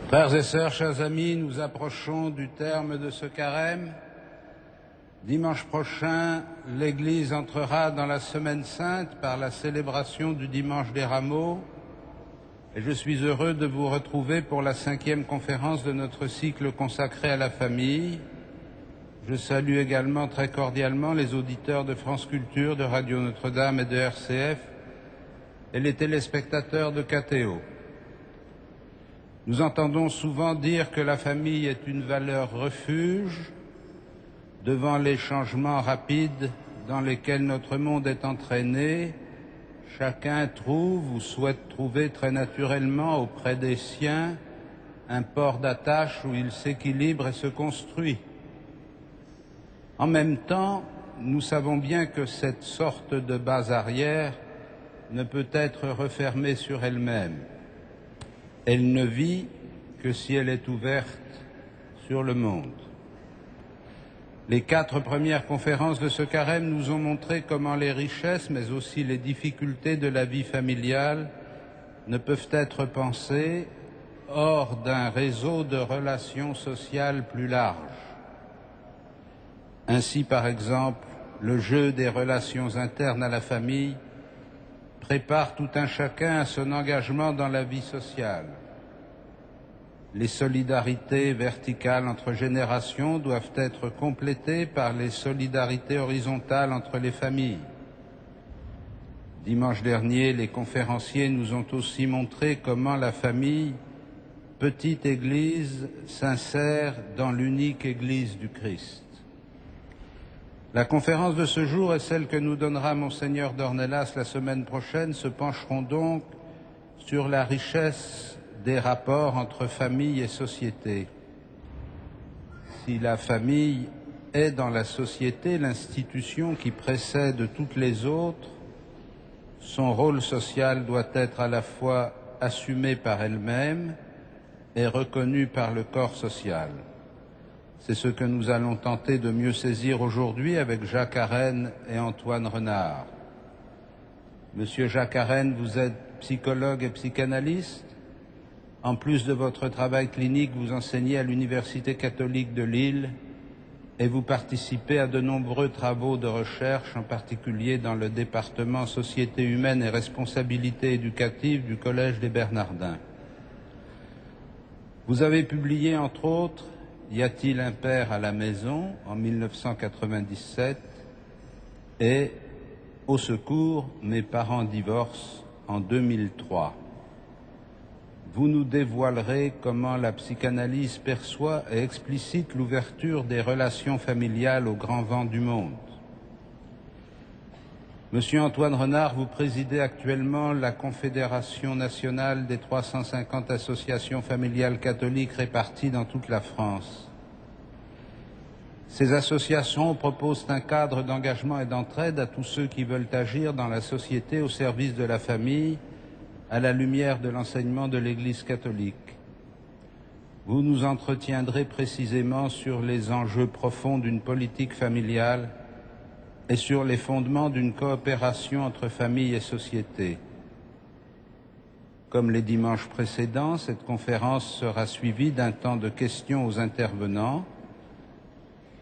Frères et sœurs, chers amis, nous approchons du terme de ce carême. Dimanche prochain, l'Église entrera dans la Semaine Sainte par la célébration du Dimanche des Rameaux. Et je suis heureux de vous retrouver pour la 5e conférence de notre cycle consacré à la famille. Je salue également très cordialement les auditeurs de France Culture, de Radio Notre-Dame et de RCF et les téléspectateurs de KTO. Nous entendons souvent dire que la famille est une valeur refuge devant les changements rapides dans lesquels notre monde est entraîné. Chacun trouve ou souhaite trouver très naturellement auprès des siens un port d'attache où il s'équilibre et se construit. En même temps, nous savons bien que cette sorte de base arrière ne peut être refermée sur elle-même. Elle ne vit que si elle est ouverte sur le monde. Les 4 premières conférences de ce carême nous ont montré comment les richesses, mais aussi les difficultés de la vie familiale ne peuvent être pensées hors d'un réseau de relations sociales plus large. Ainsi, par exemple, le jeu des relations internes à la famille prépare tout un chacun à son engagement dans la vie sociale. Les solidarités verticales entre générations doivent être complétées par les solidarités horizontales entre les familles. Dimanche dernier, les conférenciers nous ont aussi montré comment la famille, petite Église, s'insère dans l'unique Église du Christ. La conférence de ce jour et celle que nous donnera Monseigneur Dornelas la semaine prochaine se pencheront donc sur la richesse des rapports entre famille et société. Si la famille est dans la société l'institution qui précède toutes les autres, son rôle social doit être à la fois assumé par elle-même et reconnu par le corps social. C'est ce que nous allons tenter de mieux saisir aujourd'hui avec Jacques Arène et Antoine Renard. Monsieur Jacques Arène, vous êtes psychologue et psychanalyste. En plus de votre travail clinique, vous enseignez à l'Université catholique de Lille et vous participez à de nombreux travaux de recherche, en particulier dans le département Société humaine et responsabilité éducative du Collège des Bernardins. Vous avez publié, entre autres, Y a-t-il un père à la maison en 1997 et Au secours, mes parents divorcent en 2003. Vous nous dévoilerez comment la psychanalyse perçoit et explicite l'ouverture des relations familiales au grand vent du monde. Monsieur Antoine Renard, vous présidez actuellement la Confédération nationale des 350 associations familiales catholiques réparties dans toute la France. Ces associations proposent un cadre d'engagement et d'entraide à tous ceux qui veulent agir dans la société au service de la famille, à la lumière de l'enseignement de l'Église catholique. Vous nous entretiendrez précisément sur les enjeux profonds d'une politique familiale et sur les fondements d'une coopération entre famille et société. Comme les dimanches précédents, cette conférence sera suivie d'un temps de questions aux intervenants.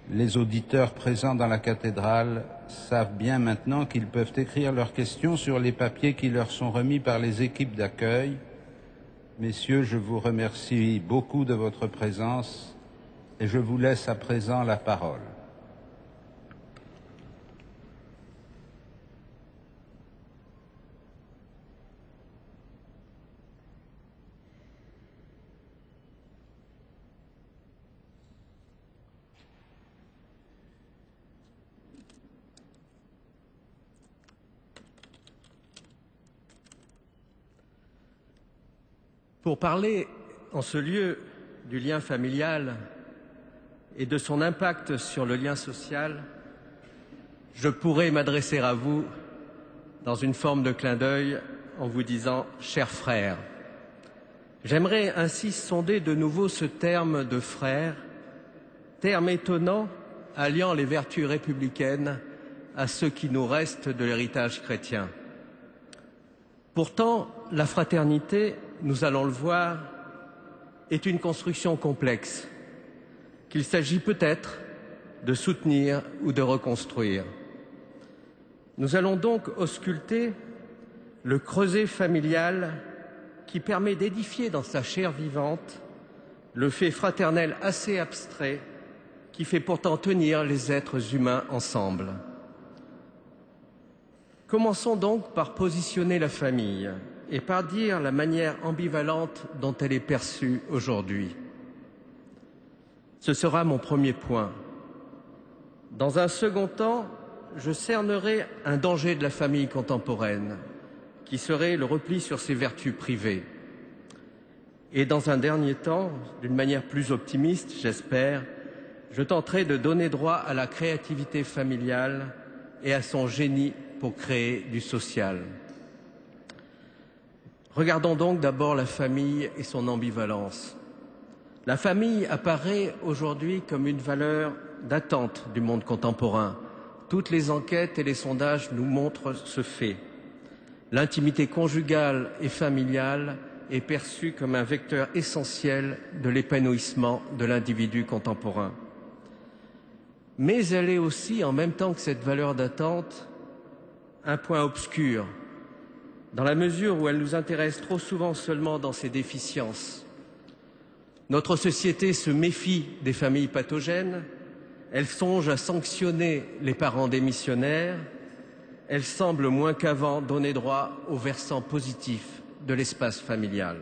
Les auditeurs présents dans la cathédrale savent bien maintenant qu'ils peuvent écrire leurs questions sur les papiers qui leur sont remis par les équipes d'accueil. Messieurs, je vous remercie beaucoup de votre présence et je vous laisse à présent la parole. Pour parler en ce lieu du lien familial et de son impact sur le lien social, je pourrais m'adresser à vous dans une forme de clin d'œil en vous disant « chers frères ». J'aimerais ainsi sonder de nouveau ce terme de frère, terme étonnant alliant les vertus républicaines à ce qui nous reste de l'héritage chrétien. Pourtant, la fraternité, nous allons le voir, est une construction complexe qu'il s'agit peut-être de soutenir ou de reconstruire. Nous allons donc ausculter le creuset familial qui permet d'édifier dans sa chair vivante le fait fraternel assez abstrait qui fait pourtant tenir les êtres humains ensemble. Commençons donc par positionner la famille et par dire la manière ambivalente dont elle est perçue aujourd'hui. Ce sera mon premier point. Dans un second temps, je cernerai un danger de la famille contemporaine, qui serait le repli sur ses vertus privées. Et dans un dernier temps, d'une manière plus optimiste, j'espère, je tenterai de donner droit à la créativité familiale et à son génie pour créer du social. Regardons donc d'abord la famille et son ambivalence. La famille apparaît aujourd'hui comme une valeur d'attente du monde contemporain. Toutes les enquêtes et les sondages nous montrent ce fait. L'intimité conjugale et familiale est perçue comme un vecteur essentiel de l'épanouissement de l'individu contemporain. Mais elle est aussi, en même temps que cette valeur d'attente, un point obscur, dans la mesure où elle nous intéresse trop souvent seulement dans ses déficiences. Notre société se méfie des familles pathogènes, elle songe à sanctionner les parents démissionnaires, elle semble moins qu'avant donner droit au versant positif de l'espace familial.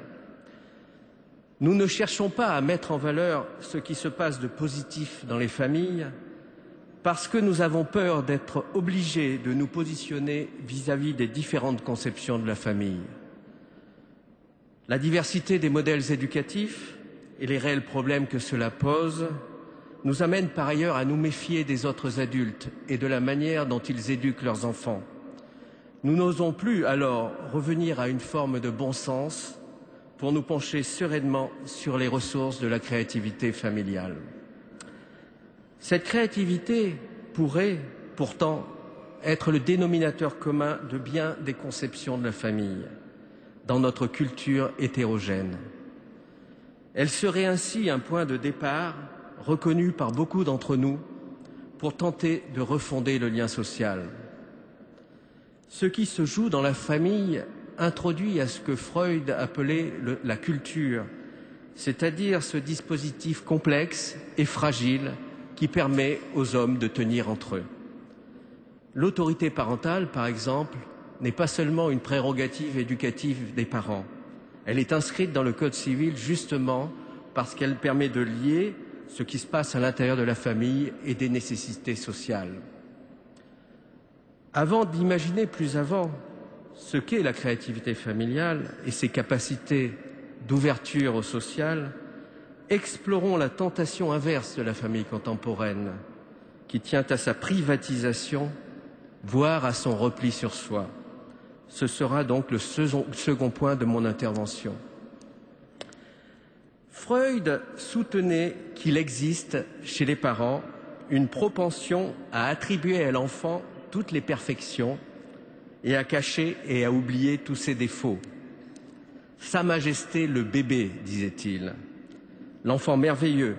Nous ne cherchons pas à mettre en valeur ce qui se passe de positif dans les familles parce que nous avons peur d'être obligés de nous positionner vis-à-vis des différentes conceptions de la famille. La diversité des modèles éducatifs et les réels problèmes que cela pose nous amènent par ailleurs à nous méfier des autres adultes et de la manière dont ils éduquent leurs enfants. Nous n'osons plus alors revenir à une forme de bon sens pour nous pencher sereinement sur les ressources de la créativité familiale. Cette créativité pourrait pourtant être le dénominateur commun de bien des conceptions de la famille dans notre culture hétérogène. Elle serait ainsi un point de départ reconnu par beaucoup d'entre nous pour tenter de refonder le lien social. Ce qui se joue dans la famille introduit à ce que Freud appelait la culture, c'est-à-dire ce dispositif complexe et fragile qui permet aux hommes de tenir entre eux. L'autorité parentale, par exemple, n'est pas seulement une prérogative éducative des parents. Elle est inscrite dans le Code civil justement parce qu'elle permet de lier ce qui se passe à l'intérieur de la famille et des nécessités sociales. Avant d'imaginer plus avant ce qu'est la créativité familiale et ses capacités d'ouverture au social, explorons la tentation inverse de la famille contemporaine, qui tient à sa privatisation, voire à son repli sur soi. Ce sera donc le second point de mon intervention. Freud soutenait qu'il existe chez les parents une propension à attribuer à l'enfant toutes les perfections et à cacher et à oublier tous ses défauts. Sa Majesté le bébé, disait-il. L'enfant merveilleux,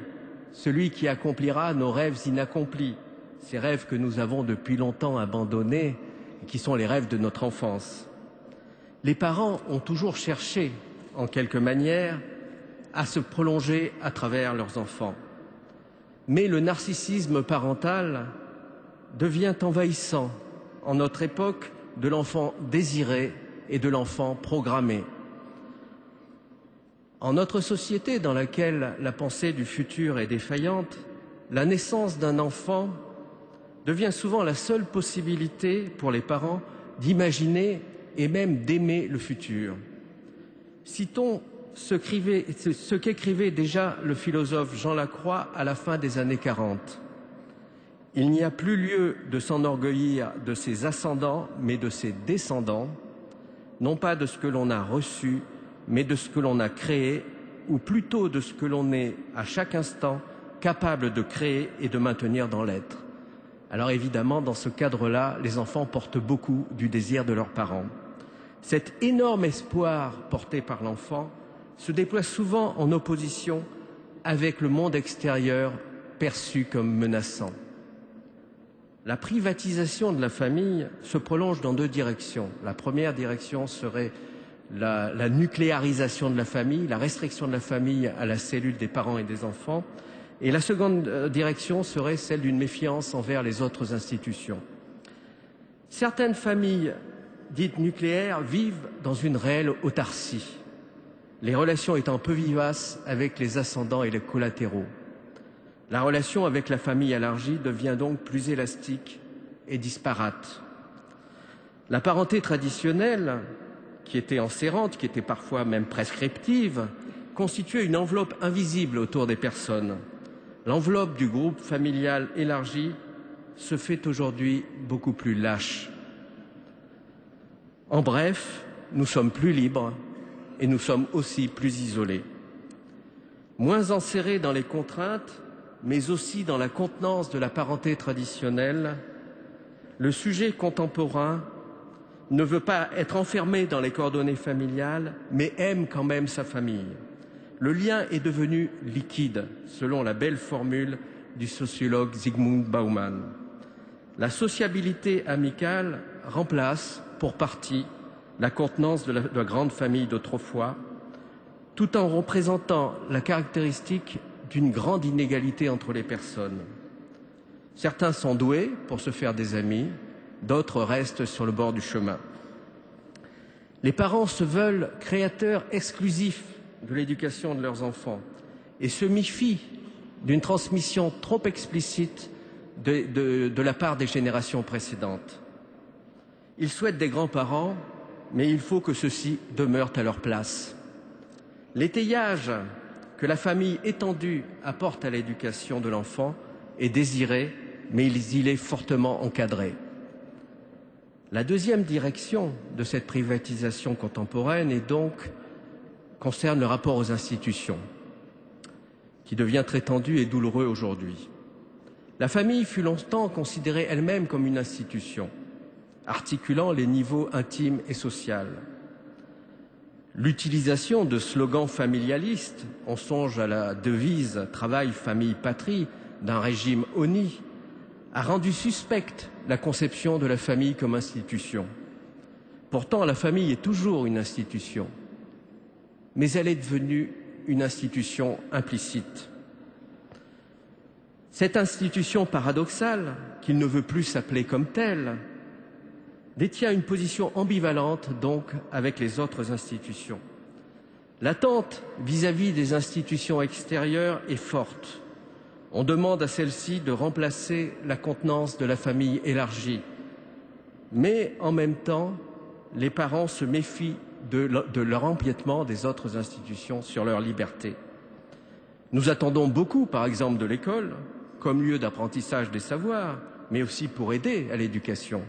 celui qui accomplira nos rêves inaccomplis, ces rêves que nous avons depuis longtemps abandonnés et qui sont les rêves de notre enfance. Les parents ont toujours cherché, en quelque manière, à se prolonger à travers leurs enfants. Mais le narcissisme parental devient envahissant en notre époque de l'enfant désiré et de l'enfant programmé. En notre société dans laquelle la pensée du futur est défaillante, la naissance d'un enfant devient souvent la seule possibilité pour les parents d'imaginer et même d'aimer le futur. Citons ce qu'écrivait déjà le philosophe Jean Lacroix à la fin des années 40. Il n'y a plus lieu de s'enorgueillir de ses ascendants, mais de ses descendants, non pas de ce que l'on a reçu, mais de ce que l'on a créé, ou plutôt de ce que l'on est à chaque instant capable de créer et de maintenir dans l'être. Alors évidemment, dans ce cadre-là, les enfants portent beaucoup du désir de leurs parents. Cet énorme espoir porté par l'enfant se déploie souvent en opposition avec le monde extérieur perçu comme menaçant. La privatisation de la famille se prolonge dans deux directions. La première direction serait la nucléarisation de la famille, la restriction de la famille à la cellule des parents et des enfants. Et la seconde direction serait celle d'une méfiance envers les autres institutions. Certaines familles dites nucléaires vivent dans une réelle autarcie, les relations étant peu vivaces avec les ascendants et les collatéraux. La relation avec la famille élargie devient donc plus élastique et disparate. La parenté traditionnelle, qui était enserrante, qui était parfois même prescriptive, constituait une enveloppe invisible autour des personnes. L'enveloppe du groupe familial élargi se fait aujourd'hui beaucoup plus lâche. En bref, nous sommes plus libres et nous sommes aussi plus isolés. Moins enserrés dans les contraintes, mais aussi dans la contenance de la parenté traditionnelle, le sujet contemporain ne veut pas être enfermé dans les coordonnées familiales, mais aime quand même sa famille. Le lien est devenu liquide, selon la belle formule du sociologue Zygmunt Bauman. La sociabilité amicale remplace, pour partie, la contenance de la grande famille d'autrefois, tout en représentant la caractéristique d'une grande inégalité entre les personnes. Certains sont doués pour se faire des amis, d'autres restent sur le bord du chemin. Les parents se veulent créateurs exclusifs de l'éducation de leurs enfants et se méfient d'une transmission trop explicite de la part des générations précédentes. Ils souhaitent des grands-parents, mais il faut que ceux-ci demeurent à leur place. L'étayage que la famille étendue apporte à l'éducation de l'enfant est désiré, mais il est fortement encadré. La deuxième direction de cette privatisation contemporaine concerne le rapport aux institutions, qui devient très tendu et douloureux aujourd'hui. La famille fut longtemps considérée elle-même comme une institution, articulant les niveaux intimes et sociaux. L'utilisation de slogans familialistes, on songe à la devise « Travail, famille, patrie » d'un régime honni, a rendu suspecte la conception de la famille comme institution. Pourtant, la famille est toujours une institution, mais elle est devenue une institution implicite. Cette institution paradoxale, qu'il ne veut plus s'appeler comme telle, détient une position ambivalente donc avec les autres institutions. L'attente vis-à-vis des institutions extérieures est forte. On demande à celles-ci de remplacer la contenance de la famille élargie. Mais en même temps, les parents se méfient de leur empiètement des autres institutions sur leur liberté. Nous attendons beaucoup, par exemple, de l'école, comme lieu d'apprentissage des savoirs, mais aussi pour aider à l'éducation.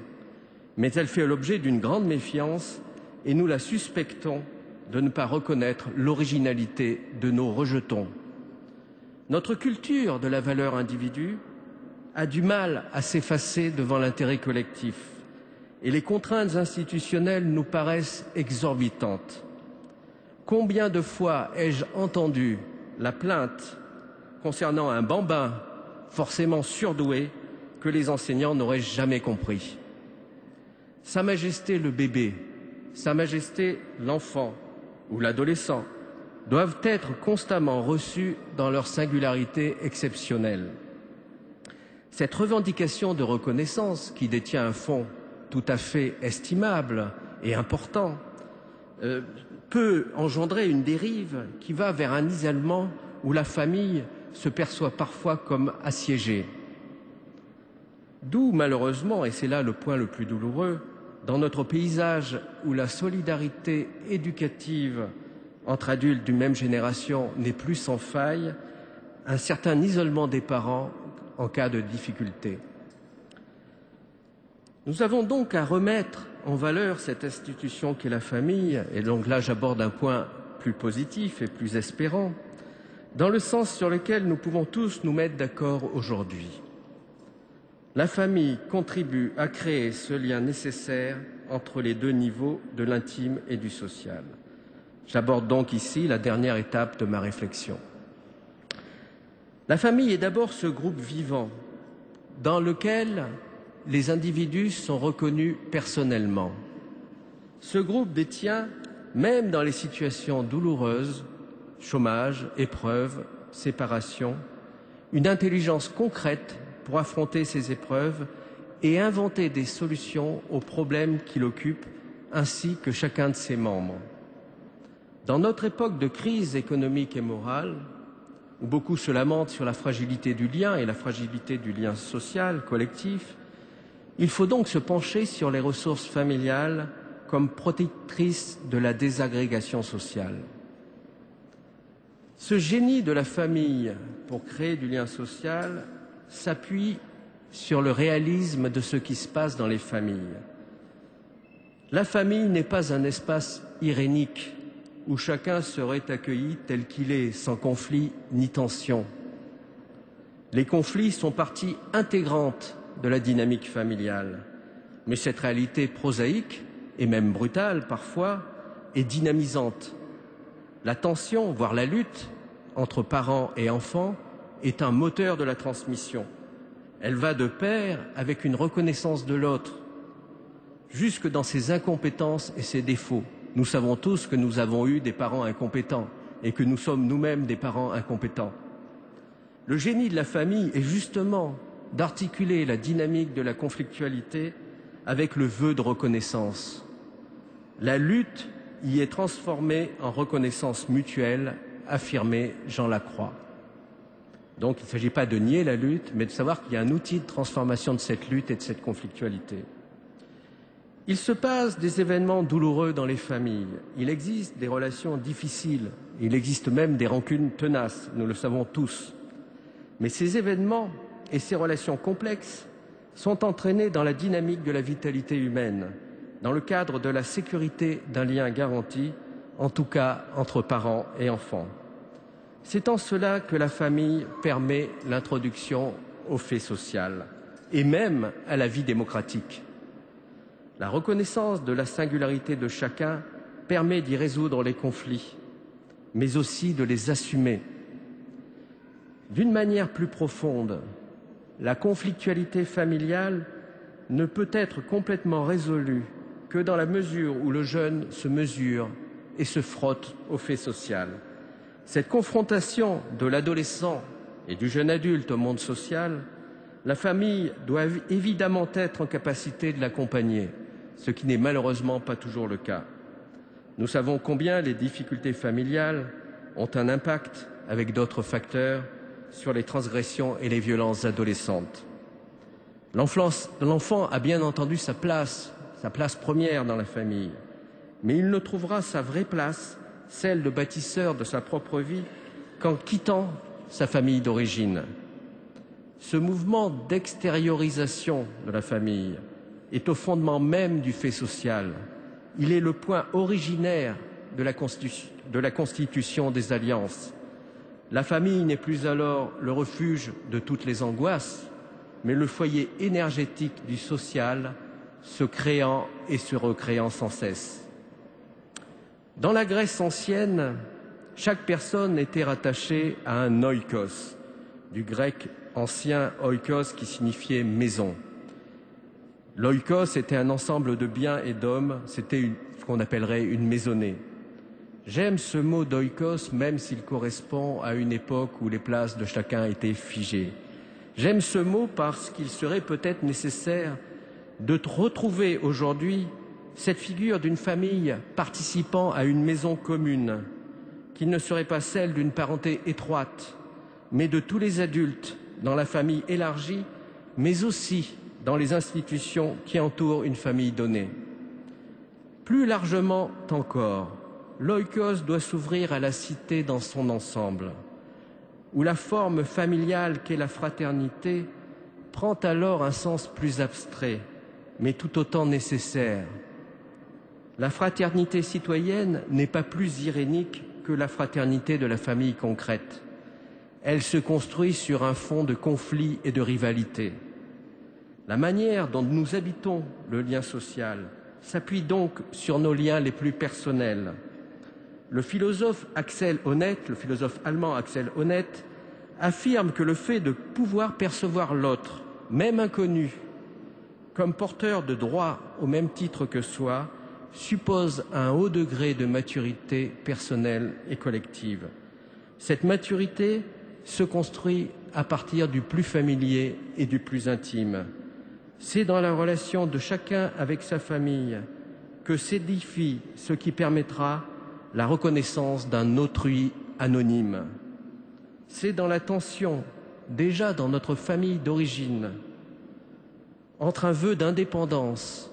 Mais elle fait l'objet d'une grande méfiance et nous la suspectons de ne pas reconnaître l'originalité de nos rejetons. Notre culture de la valeur individu a du mal à s'effacer devant l'intérêt collectif et les contraintes institutionnelles nous paraissent exorbitantes. Combien de fois ai-je entendu la plainte concernant un bambin forcément surdoué que les enseignants n'auraient jamais compris. Sa Majesté le bébé, Sa Majesté l'enfant ou l'adolescent doivent être constamment reçus dans leur singularité exceptionnelle. Cette revendication de reconnaissance, qui détient un fond tout à fait estimable et important, peut engendrer une dérive qui va vers un isolement où la famille se perçoit parfois comme assiégée. D'où, malheureusement, et c'est là le point le plus douloureux, dans notre paysage où la solidarité éducative entre adultes d'une même génération n'est plus sans faille, un certain isolement des parents en cas de difficulté. Nous avons donc à remettre en valeur cette institution qu'est la famille, et donc là j'aborde un point plus positif et plus espérant, dans le sens sur lequel nous pouvons tous nous mettre d'accord aujourd'hui. La famille contribue à créer ce lien nécessaire entre les deux niveaux de l'intime et du social. J'aborde donc ici la dernière étape de ma réflexion. La famille est d'abord ce groupe vivant dans lequel les individus sont reconnus personnellement. Ce groupe détient, même dans les situations douloureuses, chômage, épreuves, séparation, une intelligence concrète pour affronter ces épreuves et inventer des solutions aux problèmes qui l'occupent, ainsi que chacun de ses membres. Dans notre époque de crise économique et morale, où beaucoup se lamentent sur la fragilité du lien et la fragilité du lien social, collectif, il faut donc se pencher sur les ressources familiales comme protectrices de la désagrégation sociale. Ce génie de la famille pour créer du lien social s'appuie sur le réalisme de ce qui se passe dans les familles. La famille n'est pas un espace irénique où chacun serait accueilli tel qu'il est, sans conflit ni tension. Les conflits sont partie intégrante de la dynamique familiale, mais cette réalité prosaïque, et même brutale parfois, est dynamisante. La tension, voire la lutte, entre parents et enfants, est un moteur de la transmission. Elle va de pair avec une reconnaissance de l'autre, jusque dans ses incompétences et ses défauts. Nous savons tous que nous avons eu des parents incompétents et que nous sommes nous-mêmes des parents incompétents. Le génie de la famille est justement d'articuler la dynamique de la conflictualité avec le vœu de reconnaissance. La lutte y est transformée en reconnaissance mutuelle, affirmait Jean Lacroix. Donc il ne s'agit pas de nier la lutte, mais de savoir qu'il y a un outil de transformation de cette lutte et de cette conflictualité. Il se passe des événements douloureux dans les familles. Il existe des relations difficiles. Il existe même des rancunes tenaces, nous le savons tous. Mais ces événements et ces relations complexes sont entraînés dans la dynamique de la vitalité humaine, dans le cadre de la sécurité d'un lien garanti, en tout cas entre parents et enfants. C'est en cela que la famille permet l'introduction au fait social et même à la vie démocratique. La reconnaissance de la singularité de chacun permet d'y résoudre les conflits, mais aussi de les assumer. D'une manière plus profonde, la conflictualité familiale ne peut être complètement résolue que dans la mesure où le jeune se mesure et se frotte au fait social. Cette confrontation de l'adolescent et du jeune adulte au monde social, la famille doit évidemment être en capacité de l'accompagner, ce qui n'est malheureusement pas toujours le cas. Nous savons combien les difficultés familiales ont un impact, avec d'autres facteurs, sur les transgressions et les violences adolescentes. L'enfant a bien entendu sa place première dans la famille, mais il ne trouvera sa vraie place, celle de bâtisseur de sa propre vie, qu'en quittant sa famille d'origine. Ce mouvement d'extériorisation de la famille est au fondement même du fait social. Il est le point originaire de la constitution des alliances. La famille n'est plus alors le refuge de toutes les angoisses, mais le foyer énergétique du social, se créant et se recréant sans cesse. Dans la Grèce ancienne, chaque personne était rattachée à un oikos, du grec ancien oikos qui signifiait maison. L'oikos était un ensemble de biens et d'hommes, c'était ce qu'on appellerait une maisonnée. J'aime ce mot d'oikos, même s'il correspond à une époque où les places de chacun étaient figées. J'aime ce mot parce qu'il serait peut-être nécessaire de retrouver aujourd'hui cette figure d'une famille participant à une maison commune, qui ne serait pas celle d'une parenté étroite, mais de tous les adultes dans la famille élargie, mais aussi dans les institutions qui entourent une famille donnée. Plus largement encore, l'oikos doit s'ouvrir à la cité dans son ensemble, où la forme familiale qu'est la fraternité prend alors un sens plus abstrait, mais tout autant nécessaire. La fraternité citoyenne n'est pas plus irénique que la fraternité de la famille concrète. Elle se construit sur un fond de conflit et de rivalité. La manière dont nous habitons le lien social s'appuie donc sur nos liens les plus personnels. Le philosophe allemand Axel Honneth, affirme que le fait de pouvoir percevoir l'autre, même inconnu, comme porteur de droits au même titre que soi, suppose un haut degré de maturité personnelle et collective. Cette maturité se construit à partir du plus familier et du plus intime. C'est dans la relation de chacun avec sa famille que s'édifie ce qui permettra la reconnaissance d'un autrui anonyme. C'est dans la tension, déjà dans notre famille d'origine, entre un vœu d'indépendance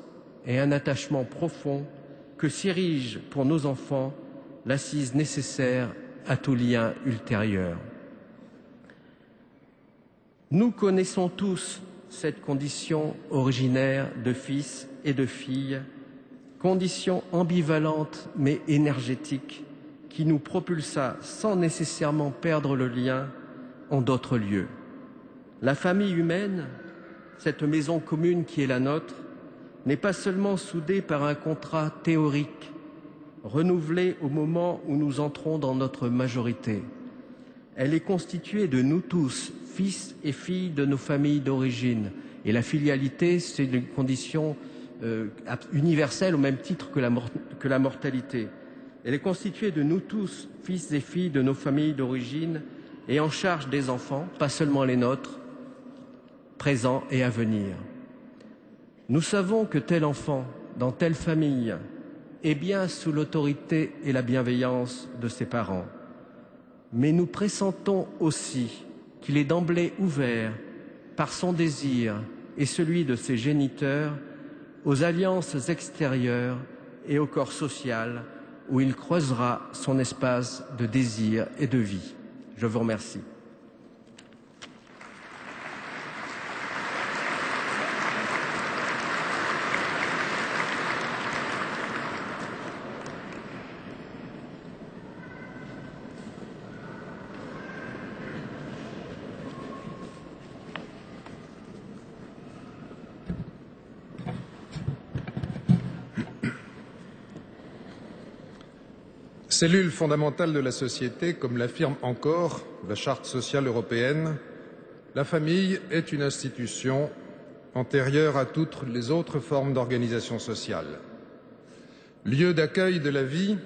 et un attachement profond que s'érige pour nos enfants l'assise nécessaire à tout lien ultérieur. Nous connaissons tous cette condition originaire de fils et de filles, condition ambivalente mais énergétique qui nous propulsa sans nécessairement perdre le lien en d'autres lieux. La famille humaine, cette maison commune qui est la nôtre, n'est pas seulement soudée par un contrat théorique, renouvelé au moment où nous entrons dans notre majorité. Elle est constituée de nous tous, fils et filles de nos familles d'origine. Et la filialité, c'est une condition universelle au même titre que la mortalité. Elle est constituée de nous tous, fils et filles de nos familles d'origine, et en charge des enfants, pas seulement les nôtres, présents et à venir. Nous savons que tel enfant, dans telle famille, est bien sous l'autorité et la bienveillance de ses parents. Mais nous pressentons aussi qu'il est d'emblée ouvert, par son désir et celui de ses géniteurs, aux alliances extérieures et au corps social où il creusera son espace de désir et de vie. Je vous remercie. Cellule fondamentale de la société, comme l'affirme encore la Charte sociale européenne, la famille est une institution antérieure à toutes les autres formes d'organisation sociale. Lieu d'accueil de la vie,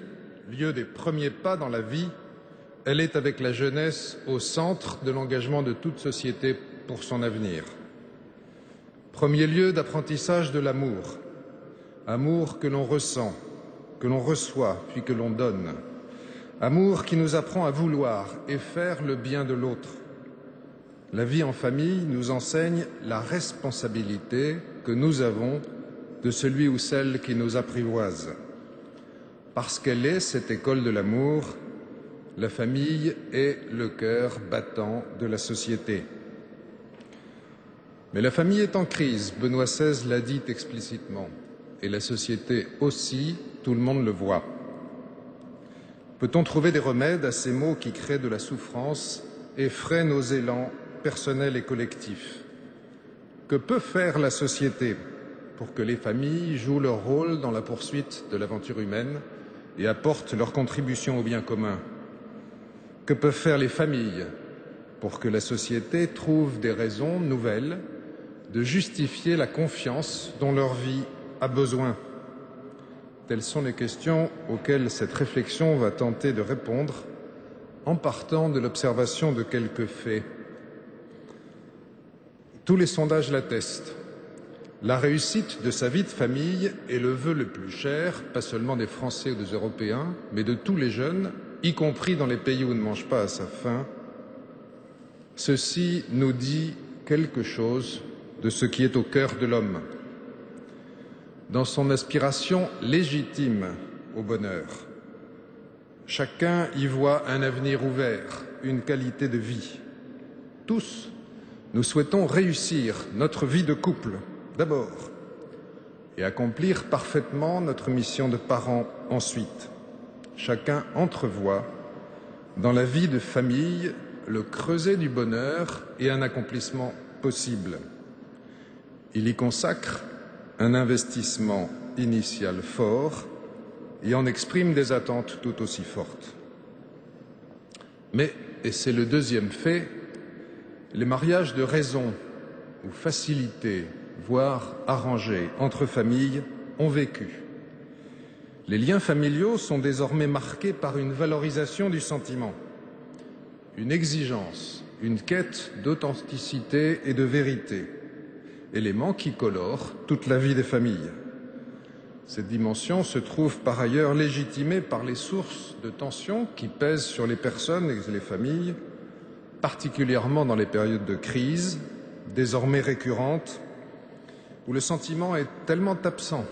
lieu des premiers pas dans la vie, elle est avec la jeunesse au centre de l'engagement de toute société pour son avenir. Premier lieu d'apprentissage de l'amour, amour que l'on ressent, que l'on reçoit puis que l'on donne. Amour qui nous apprend à vouloir et faire le bien de l'autre. La vie en famille nous enseigne la responsabilité que nous avons de celui ou celle qui nous apprivoise. Parce qu'elle est cette école de l'amour, la famille est le cœur battant de la société. Mais la famille est en crise, Benoît XVI l'a dit explicitement, et la société aussi, tout le monde le voit. Peut-on trouver des remèdes à ces maux qui créent de la souffrance et fraient nos élans personnels et collectifs? Que peut faire la société pour que les familles jouent leur rôle dans la poursuite de l'aventure humaine et apportent leur contribution au bien commun? Que peuvent faire les familles pour que la société trouve des raisons nouvelles de justifier la confiance dont leur vie a besoin? Telles sont les questions auxquelles cette réflexion va tenter de répondre en partant de l'observation de quelques faits. Tous les sondages l'attestent. La réussite de sa vie de famille est le vœu le plus cher, pas seulement des Français ou des Européens, mais de tous les jeunes, y compris dans les pays où on ne mange pas à sa faim. Ceci nous dit quelque chose de ce qui est au cœur de l'homme. Dans son aspiration légitime au bonheur, chacun y voit un avenir ouvert, une qualité de vie. Tous, nous souhaitons réussir notre vie de couple, d'abord, et accomplir parfaitement notre mission de parents ensuite. Chacun entrevoit dans la vie de famille le creuset du bonheur et un accomplissement possible. Il y consacre un investissement initial fort et en exprime des attentes tout aussi fortes. Mais, et c'est le deuxième fait, les mariages de raison ou facilités, voire arrangés entre familles ont vécu. Les liens familiaux sont désormais marqués par une valorisation du sentiment, une exigence, une quête d'authenticité et de vérité, éléments qui colorent toute la vie des familles. Cette dimension se trouve par ailleurs légitimée par les sources de tensions qui pèsent sur les personnes et les familles, particulièrement dans les périodes de crise, désormais récurrentes, où le sentiment est tellement absent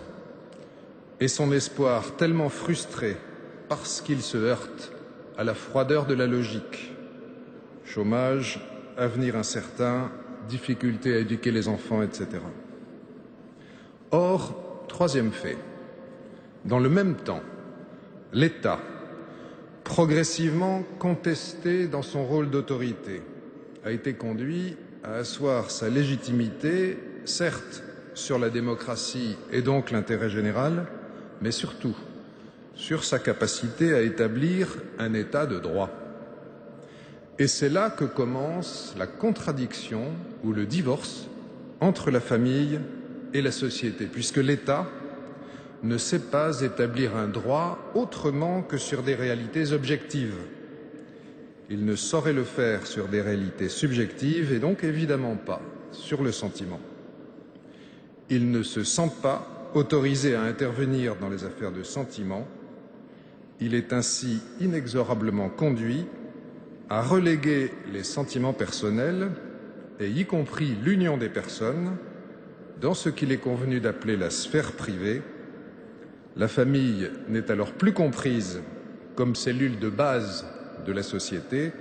et son espoir tellement frustré parce qu'il se heurte à la froideur de la logique. Chômage, avenir incertain, difficulté à éduquer les enfants, etc. Or, troisième fait, dans le même temps, l'État, progressivement contesté dans son rôle d'autorité, a été conduit à asseoir sa légitimité, certes sur la démocratie et donc l'intérêt général, mais surtout sur sa capacité à établir un État de droit. Et c'est là que commence la contradiction ou le divorce entre la famille et la société, puisque l'État ne sait pas établir un droit autrement que sur des réalités objectives. Il ne saurait le faire sur des réalités subjectives et donc évidemment pas sur le sentiment. Il ne se sent pas autorisé à intervenir dans les affaires de sentiment. Il est ainsi inexorablement conduit à reléguer les sentiments personnels, et y compris l'union des personnes, dans ce qu'il est convenu d'appeler la sphère privée. La famille n'est alors plus comprise comme cellule de base de la société,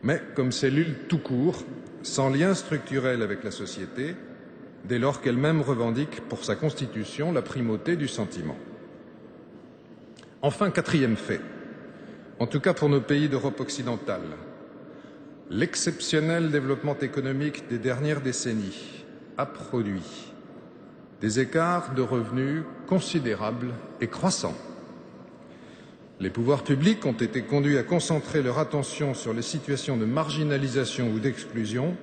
mais comme cellule tout court, sans lien structurel avec la société, dès lors qu'elle-même revendique pour sa constitution la primauté du sentiment. Enfin, quatrième fait, en tout cas pour nos pays d'Europe occidentale, l'exceptionnel développement économique des dernières décennies a produit des écarts de revenus considérables et croissants. Les pouvoirs publics ont été conduits à concentrer leur attention sur les situations de marginalisation ou d'exclusion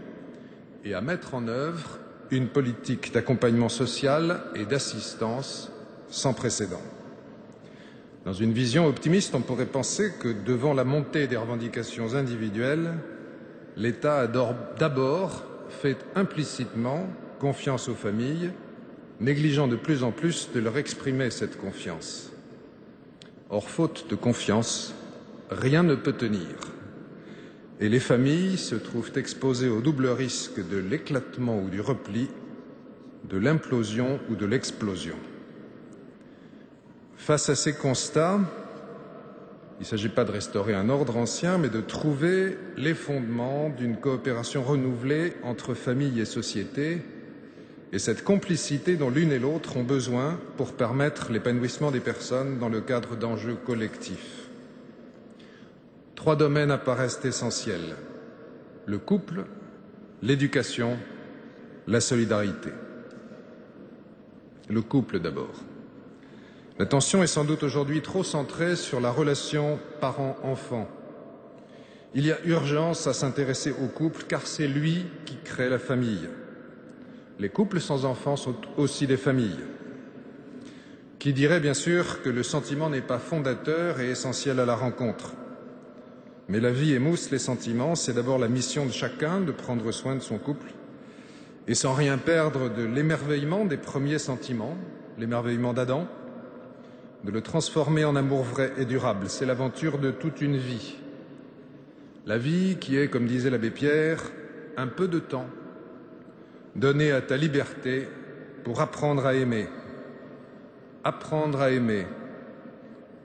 et à mettre en œuvre une politique d'accompagnement social et d'assistance sans précédent. Dans une vision optimiste, on pourrait penser que devant la montée des revendications individuelles, l'État a d'abord fait implicitement confiance aux familles, négligeant de plus en plus de leur exprimer cette confiance. Or, faute de confiance, rien ne peut tenir. Et les familles se trouvent exposées au double risque de l'éclatement ou du repli, de l'implosion ou de l'explosion. Face à ces constats, il ne s'agit pas de restaurer un ordre ancien, mais de trouver les fondements d'une coopération renouvelée entre famille et société, et cette complicité dont l'une et l'autre ont besoin pour permettre l'épanouissement des personnes dans le cadre d'enjeux collectifs. 3 domaines apparaissent essentiels: le couple, l'éducation, la solidarité. Le couple d'abord. L'attention est sans doute aujourd'hui trop centrée sur la relation parent-enfant. Il y a urgence à s'intéresser au couple car c'est lui qui crée la famille. Les couples sans enfants sont aussi des familles. Qui dirait bien sûr que le sentiment n'est pas fondateur et essentiel à la rencontre. Mais la vie émousse les sentiments, c'est d'abord la mission de chacun de prendre soin de son couple, et sans rien perdre de l'émerveillement des premiers sentiments, l'émerveillement d'Adam, de le transformer en amour vrai et durable. C'est l'aventure de toute une vie. La vie qui est, comme disait l'abbé Pierre, un peu de temps donné à ta liberté pour apprendre à aimer. Apprendre à aimer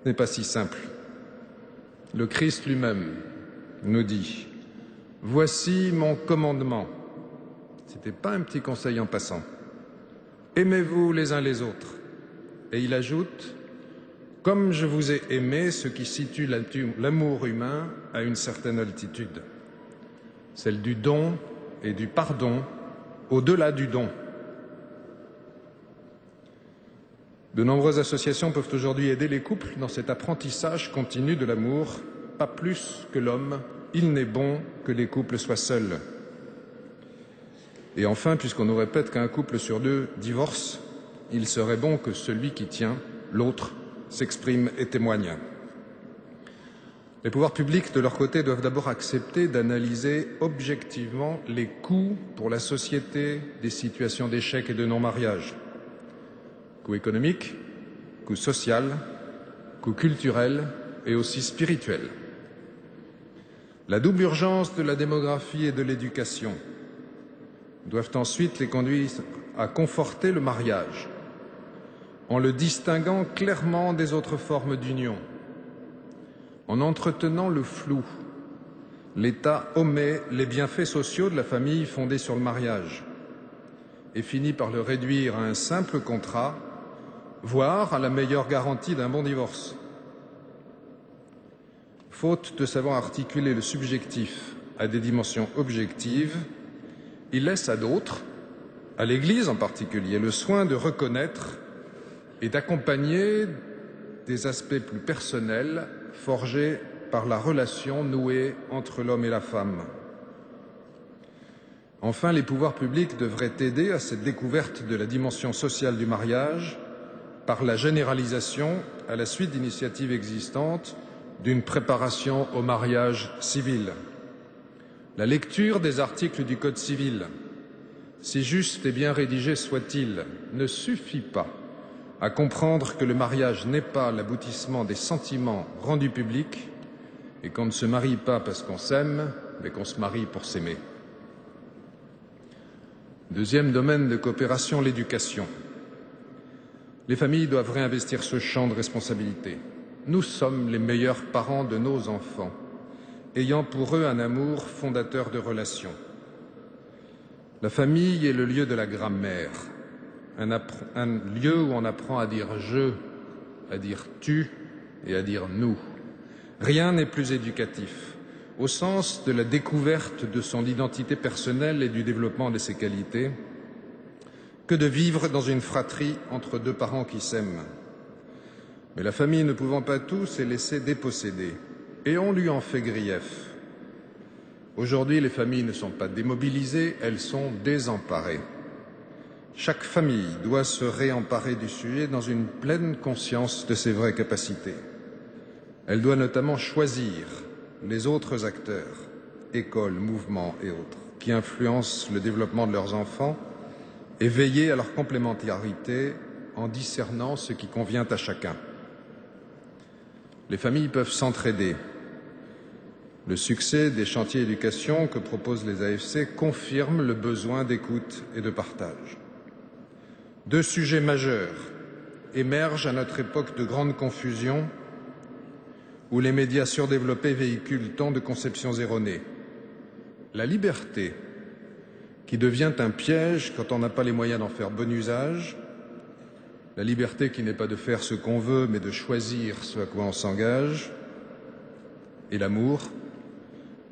n'est pas si simple. Le Christ lui-même nous dit « Voici mon commandement ». Ce n'était pas un petit conseil en passant. « Aimez-vous les uns les autres ». Et il ajoute « Comme je vous ai aimé », ce qui situe l'amour humain à une certaine altitude, celle du don et du pardon, au-delà du don. De nombreuses associations peuvent aujourd'hui aider les couples dans cet apprentissage continu de l'amour. Pas plus que l'homme, il n'est bon que les couples soient seuls. Et enfin, puisqu'on nous répète qu'un couple sur 2 divorce, il serait bon que celui qui tient, l'autre, s'exprime et témoigne. Les pouvoirs publics, de leur côté, doivent d'abord accepter d'analyser objectivement les coûts pour la société des situations d'échec et de non-mariage. Coût économique, coût social, coût culturel et aussi spirituel. La double urgence de la démographie et de l'éducation doivent ensuite les conduire à conforter le mariage, en le distinguant clairement des autres formes d'union. En entretenant le flou, l'État omet les bienfaits sociaux de la famille fondée sur le mariage et finit par le réduire à un simple contrat, voire à la meilleure garantie d'un bon divorce. Faute de savoir articuler le subjectif à des dimensions objectives, il laisse à d'autres, à l'Église en particulier, le soin de reconnaître et d'accompagner des aspects plus personnels forgés par la relation nouée entre l'homme et la femme. Enfin, les pouvoirs publics devraient aider à cette découverte de la dimension sociale du mariage par la généralisation, à la suite d'initiatives existantes, d'une préparation au mariage civil. La lecture des articles du Code civil, si juste et bien rédigé soit-il, ne suffit pas à comprendre que le mariage n'est pas l'aboutissement des sentiments rendus publics et qu'on ne se marie pas parce qu'on s'aime, mais qu'on se marie pour s'aimer. Deuxième domaine de coopération, l'éducation. Les familles doivent réinvestir ce champ de responsabilité. Nous sommes les meilleurs parents de nos enfants, ayant pour eux un amour fondateur de relations. La famille est le lieu de la grammaire, un lieu où on apprend à dire « je », à dire « tu » et à dire « nous ». Rien n'est plus éducatif, au sens de la découverte de son identité personnelle et du développement de ses qualités, que de vivre dans une fratrie entre 2 parents qui s'aiment. Mais la famille ne pouvant pas tout s'est laissée déposséder, et on lui en fait grief. Aujourd'hui, les familles ne sont pas démobilisées, elles sont désemparées. Chaque famille doit se réemparer du sujet dans une pleine conscience de ses vraies capacités. Elle doit notamment choisir les autres acteurs, écoles, mouvements et autres, qui influencent le développement de leurs enfants et veiller à leur complémentarité en discernant ce qui convient à chacun. Les familles peuvent s'entraider. Le succès des chantiers éducation que proposent les AFC confirme le besoin d'écoute et de partage. 2 sujets majeurs émergent à notre époque de grande confusion où les médias surdéveloppés véhiculent tant de conceptions erronées. La liberté, qui devient un piège quand on n'a pas les moyens d'en faire bon usage, la liberté qui n'est pas de faire ce qu'on veut, mais de choisir ce à quoi on s'engage, et l'amour,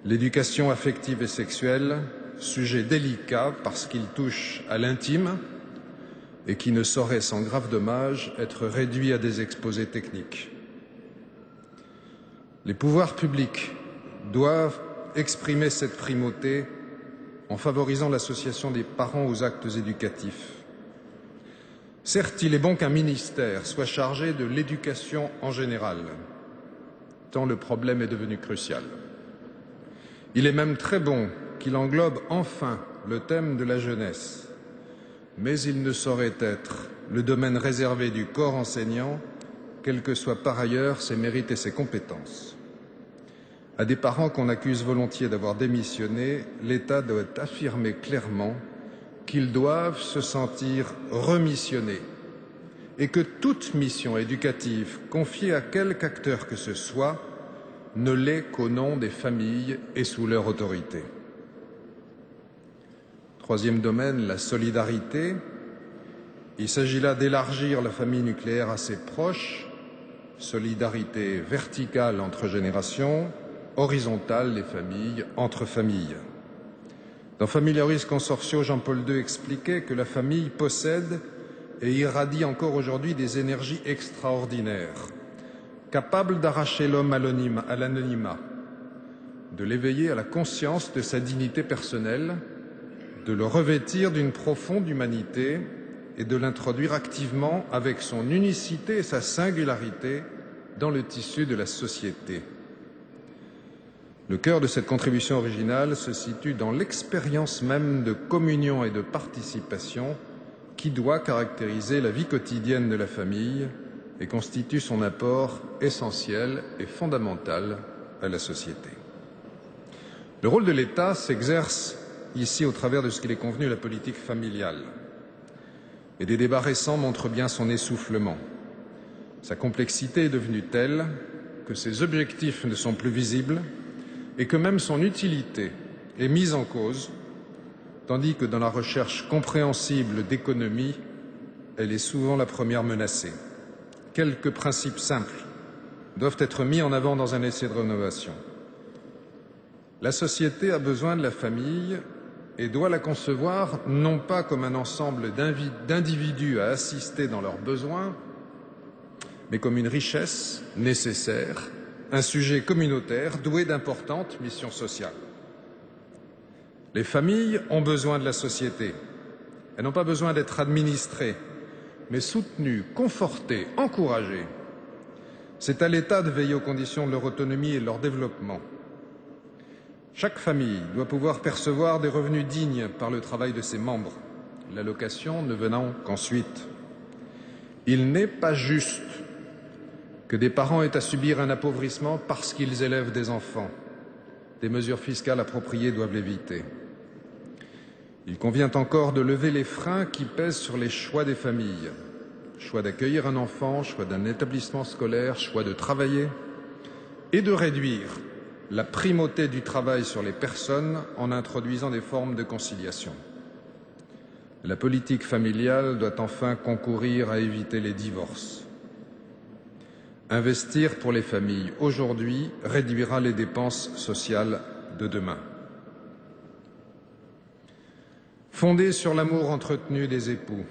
l'éducation affective et sexuelle, sujet délicat parce qu'il touche à l'intime et qui ne saurait sans grave dommage être réduit à des exposés techniques. Les pouvoirs publics doivent exprimer cette primauté en favorisant l'association des parents aux actes éducatifs. Certes, il est bon qu'un ministère soit chargé de l'éducation en général, tant le problème est devenu crucial. Il est même très bon qu'il englobe enfin le thème de la jeunesse, mais il ne saurait être le domaine réservé du corps enseignant, quels que soient par ailleurs ses mérites et ses compétences. À des parents qu'on accuse volontiers d'avoir démissionné, l'État doit affirmer clairement qu'ils doivent se sentir remissionnés et que toute mission éducative confiée à quelque acteur que ce soit ne l'est qu'au nom des familles et sous leur autorité. Troisième domaine, la solidarité. Il s'agit là d'élargir la famille nucléaire à ses proches, solidarité verticale entre générations, horizontale des familles entre familles. Dans Familiaris Consortio, Jean-Paul II expliquait que la famille possède et irradie encore aujourd'hui des énergies extraordinaires, capable d'arracher l'homme à l'anonymat, de l'éveiller à la conscience de sa dignité personnelle, de le revêtir d'une profonde humanité et de l'introduire activement avec son unicité et sa singularité dans le tissu de la société. Le cœur de cette contribution originale se situe dans l'expérience même de communion et de participation qui doit caractériser la vie quotidienne de la famille et constitue son apport essentiel et fondamental à la société. Le rôle de l'État s'exerce ici au travers de ce qu'il est convenu la politique familiale. Et des débats récents montrent bien son essoufflement. Sa complexité est devenue telle que ses objectifs ne sont plus visibles et que même son utilité est mise en cause, tandis que dans la recherche compréhensible d'économie, elle est souvent la première menacée. Quelques principes simples doivent être mis en avant dans un essai de rénovation. La société a besoin de la famille et doit la concevoir non pas comme un ensemble d'individus à assister dans leurs besoins, mais comme une richesse nécessaire, un sujet communautaire doué d'importantes missions sociales. Les familles ont besoin de la société. Elles n'ont pas besoin d'être administrées, mais soutenues, confortées, encouragées. C'est à l'État de veiller aux conditions de leur autonomie et de leur développement. Chaque famille doit pouvoir percevoir des revenus dignes par le travail de ses membres, l'allocation ne venant qu'ensuite. Il n'est pas juste que des parents aient à subir un appauvrissement parce qu'ils élèvent des enfants. Des mesures fiscales appropriées doivent l'éviter. Il convient encore de lever les freins qui pèsent sur les choix des familles. Choix d'accueillir un enfant, choix d'un établissement scolaire, choix de travailler, et de réduire la primauté du travail sur les personnes en introduisant des formes de conciliation. La politique familiale doit enfin concourir à éviter les divorces. Investir pour les familles aujourd'hui réduira les dépenses sociales de demain. Fondée sur l'amour entretenu des époux,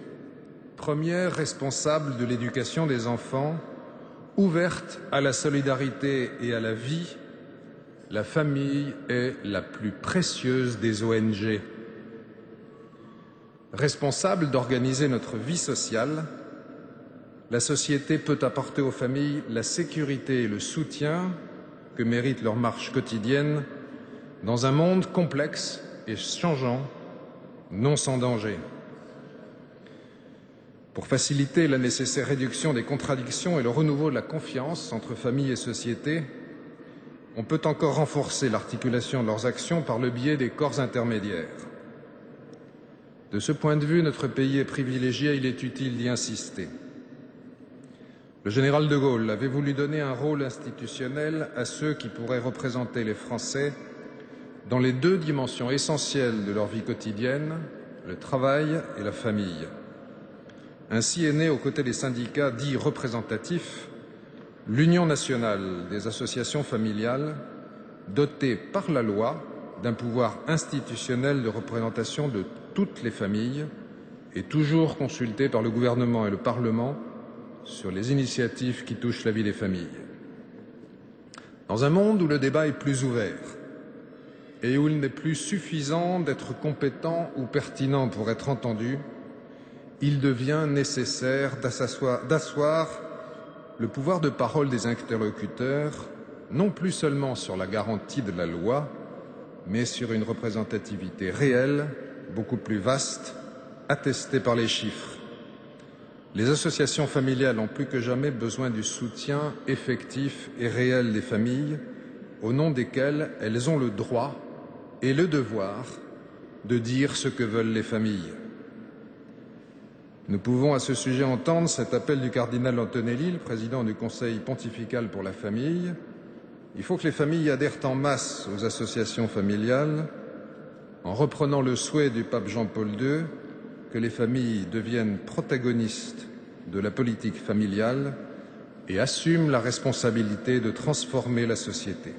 première responsable de l'éducation des enfants, ouverte à la solidarité et à la vie, la famille est la plus précieuse des ONG. Responsable d'organiser notre vie sociale, la société peut apporter aux familles la sécurité et le soutien que mérite leur marche quotidienne dans un monde complexe et changeant, non sans danger. Pour faciliter la nécessaire réduction des contradictions et le renouveau de la confiance entre famille et société, on peut encore renforcer l'articulation de leurs actions par le biais des corps intermédiaires. De ce point de vue, notre pays est privilégié et il est utile d'y insister. Le général de Gaulle avait voulu donner un rôle institutionnel à ceux qui pourraient représenter les Français dans les deux dimensions essentielles de leur vie quotidienne, le travail et la famille. Ainsi est née, aux côtés des syndicats dits représentatifs, l'Union nationale des associations familiales, dotée par la loi d'un pouvoir institutionnel de représentation de toutes les familles et toujours consultée par le gouvernement et le Parlement sur les initiatives qui touchent la vie des familles. Dans un monde où le débat est plus ouvert et où il n'est plus suffisant d'être compétent ou pertinent pour être entendu, il devient nécessaire d'asseoir le pouvoir de parole des interlocuteurs, non plus seulement sur la garantie de la loi, mais sur une représentativité réelle, beaucoup plus vaste, attestée par les chiffres. Les associations familiales ont plus que jamais besoin du soutien effectif et réel des familles, au nom desquelles elles ont le droit et le devoir de dire ce que veulent les familles. Nous pouvons à ce sujet entendre cet appel du cardinal Antonelli, le président du Conseil pontifical pour la famille. Il faut que les familles adhèrent en masse aux associations familiales, en reprenant le souhait du pape Jean-Paul II que les familles deviennent protagonistes de la politique familiale et assument la responsabilité de transformer la société.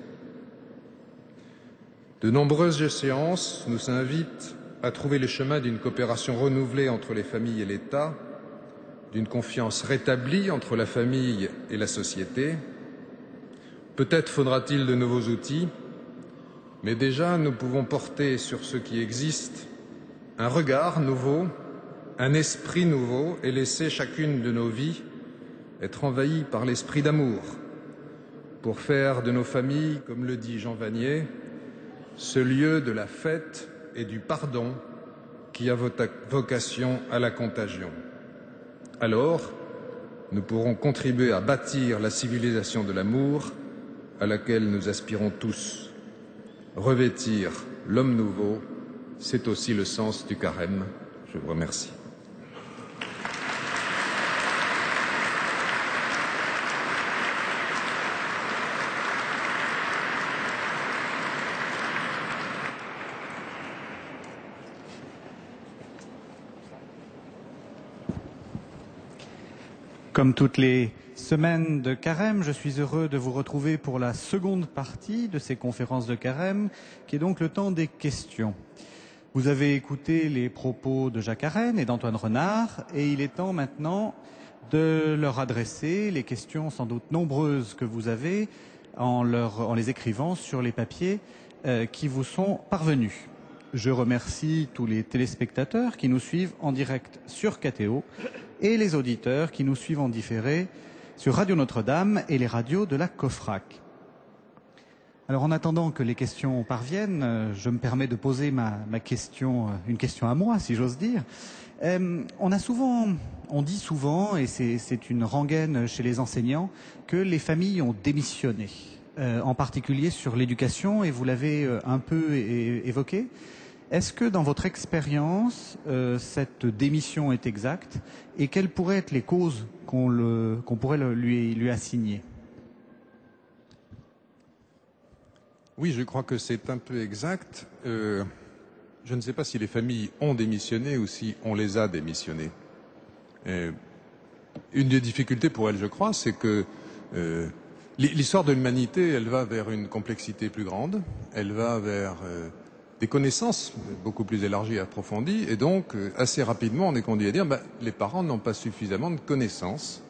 De nombreuses échéances nous invitent à trouver les chemins d'une coopération renouvelée entre les familles et l'État, d'une confiance rétablie entre la famille et la société. Peut-être faudra-t-il de nouveaux outils, mais déjà nous pouvons porter sur ce qui existe un regard nouveau, un esprit nouveau et laisser chacune de nos vies être envahies par l'esprit d'amour pour faire de nos familles, comme le dit Jean Vanier, ce lieu de la fête et du pardon qui a vocation à la contagion. Alors, nous pourrons contribuer à bâtir la civilisation de l'amour à laquelle nous aspirons tous. Revêtir l'homme nouveau, c'est aussi le sens du carême. Je vous remercie. Comme toutes les semaines de carême, je suis heureux de vous retrouver pour la seconde partie de ces conférences de carême, qui est donc le temps des questions. Vous avez écouté les propos de Jacques Arène et d'Antoine Renard, et il est temps maintenant de leur adresser les questions sans doute nombreuses que vous avez en les écrivant sur les papiers qui vous sont parvenus. Je remercie tous les téléspectateurs qui nous suivent en direct sur KTO et les auditeurs qui nous suivent en différé sur Radio Notre-Dame et les radios de la COFRAC. Alors en attendant que les questions parviennent, je me permets de poser ma question, une question à moi si j'ose dire. On dit souvent, et c'est une rengaine chez les enseignants, que les familles ont démissionné, en particulier sur l'éducation, et vous l'avez un peu évoqué. Est-ce que dans votre expérience, cette démission est exacte et quelles pourraient être les causes qu'on pourrait lui assigner? Oui, je crois que c'est un peu exact. Je ne sais pas si les familles ont démissionné ou si on les a démissionnés. Une des difficultés pour elles, je crois, c'est que l'histoire de l'humanité, elle va vers une complexité plus grande, elle va vers des connaissances beaucoup plus élargies et approfondies, et donc assez rapidement on est conduit à dire les parents n'ont pas suffisamment de connaissances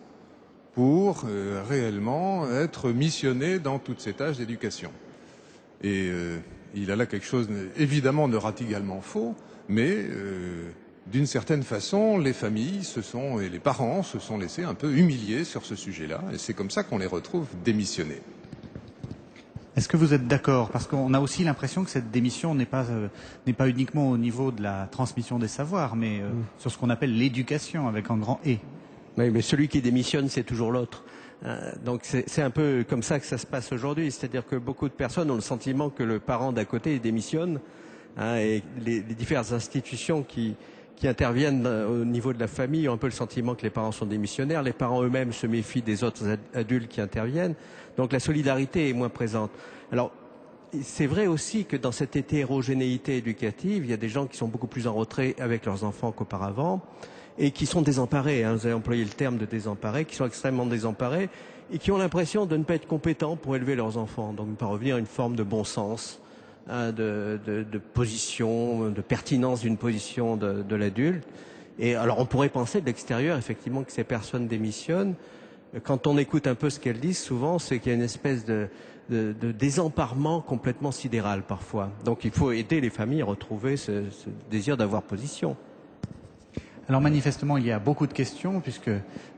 pour réellement être missionnés dans toutes ces tâches d'éducation. Et il y a là quelque chose évidemment de radicalement faux, mais d'une certaine façon les familles et les parents se sont laissés un peu humilier sur ce sujet-là, et c'est comme ça qu'on les retrouve démissionnés. Est-ce que vous êtes d'accord? Parce qu'on a aussi l'impression que cette démission n'est pas uniquement au niveau de la transmission des savoirs, mais sur ce qu'on appelle l'éducation avec un grand « et ». Oui, mais celui qui démissionne, c'est toujours l'autre. Donc c'est un peu comme ça que ça se passe aujourd'hui. C'est-à-dire que beaucoup de personnes ont le sentiment que le parent d'à côté démissionne, et les diverses institutions qui interviennent au niveau de la famille ont un peu le sentiment que les parents sont démissionnaires. Les parents eux-mêmes se méfient des autres adultes qui interviennent. Donc la solidarité est moins présente. Alors, c'est vrai aussi que dans cette hétérogénéité éducative, il y a des gens qui sont beaucoup plus en retrait avec leurs enfants qu'auparavant et qui sont désemparés. Vous avez employé le terme de désemparés, qui sont extrêmement désemparés et qui ont l'impression de ne pas être compétents pour élever leurs enfants. Donc, pas revenir à une forme de bon sens, de position, de pertinence d'une position de l'adulte. Et alors, on pourrait penser de l'extérieur, effectivement, que ces personnes démissionnent. Quand on écoute un peu ce qu'elles disent, souvent, c'est qu'il y a une espèce de désemparement complètement sidéral parfois. Donc il faut aider les familles à retrouver ce désir d'avoir position. Alors manifestement, il y a beaucoup de questions, puisque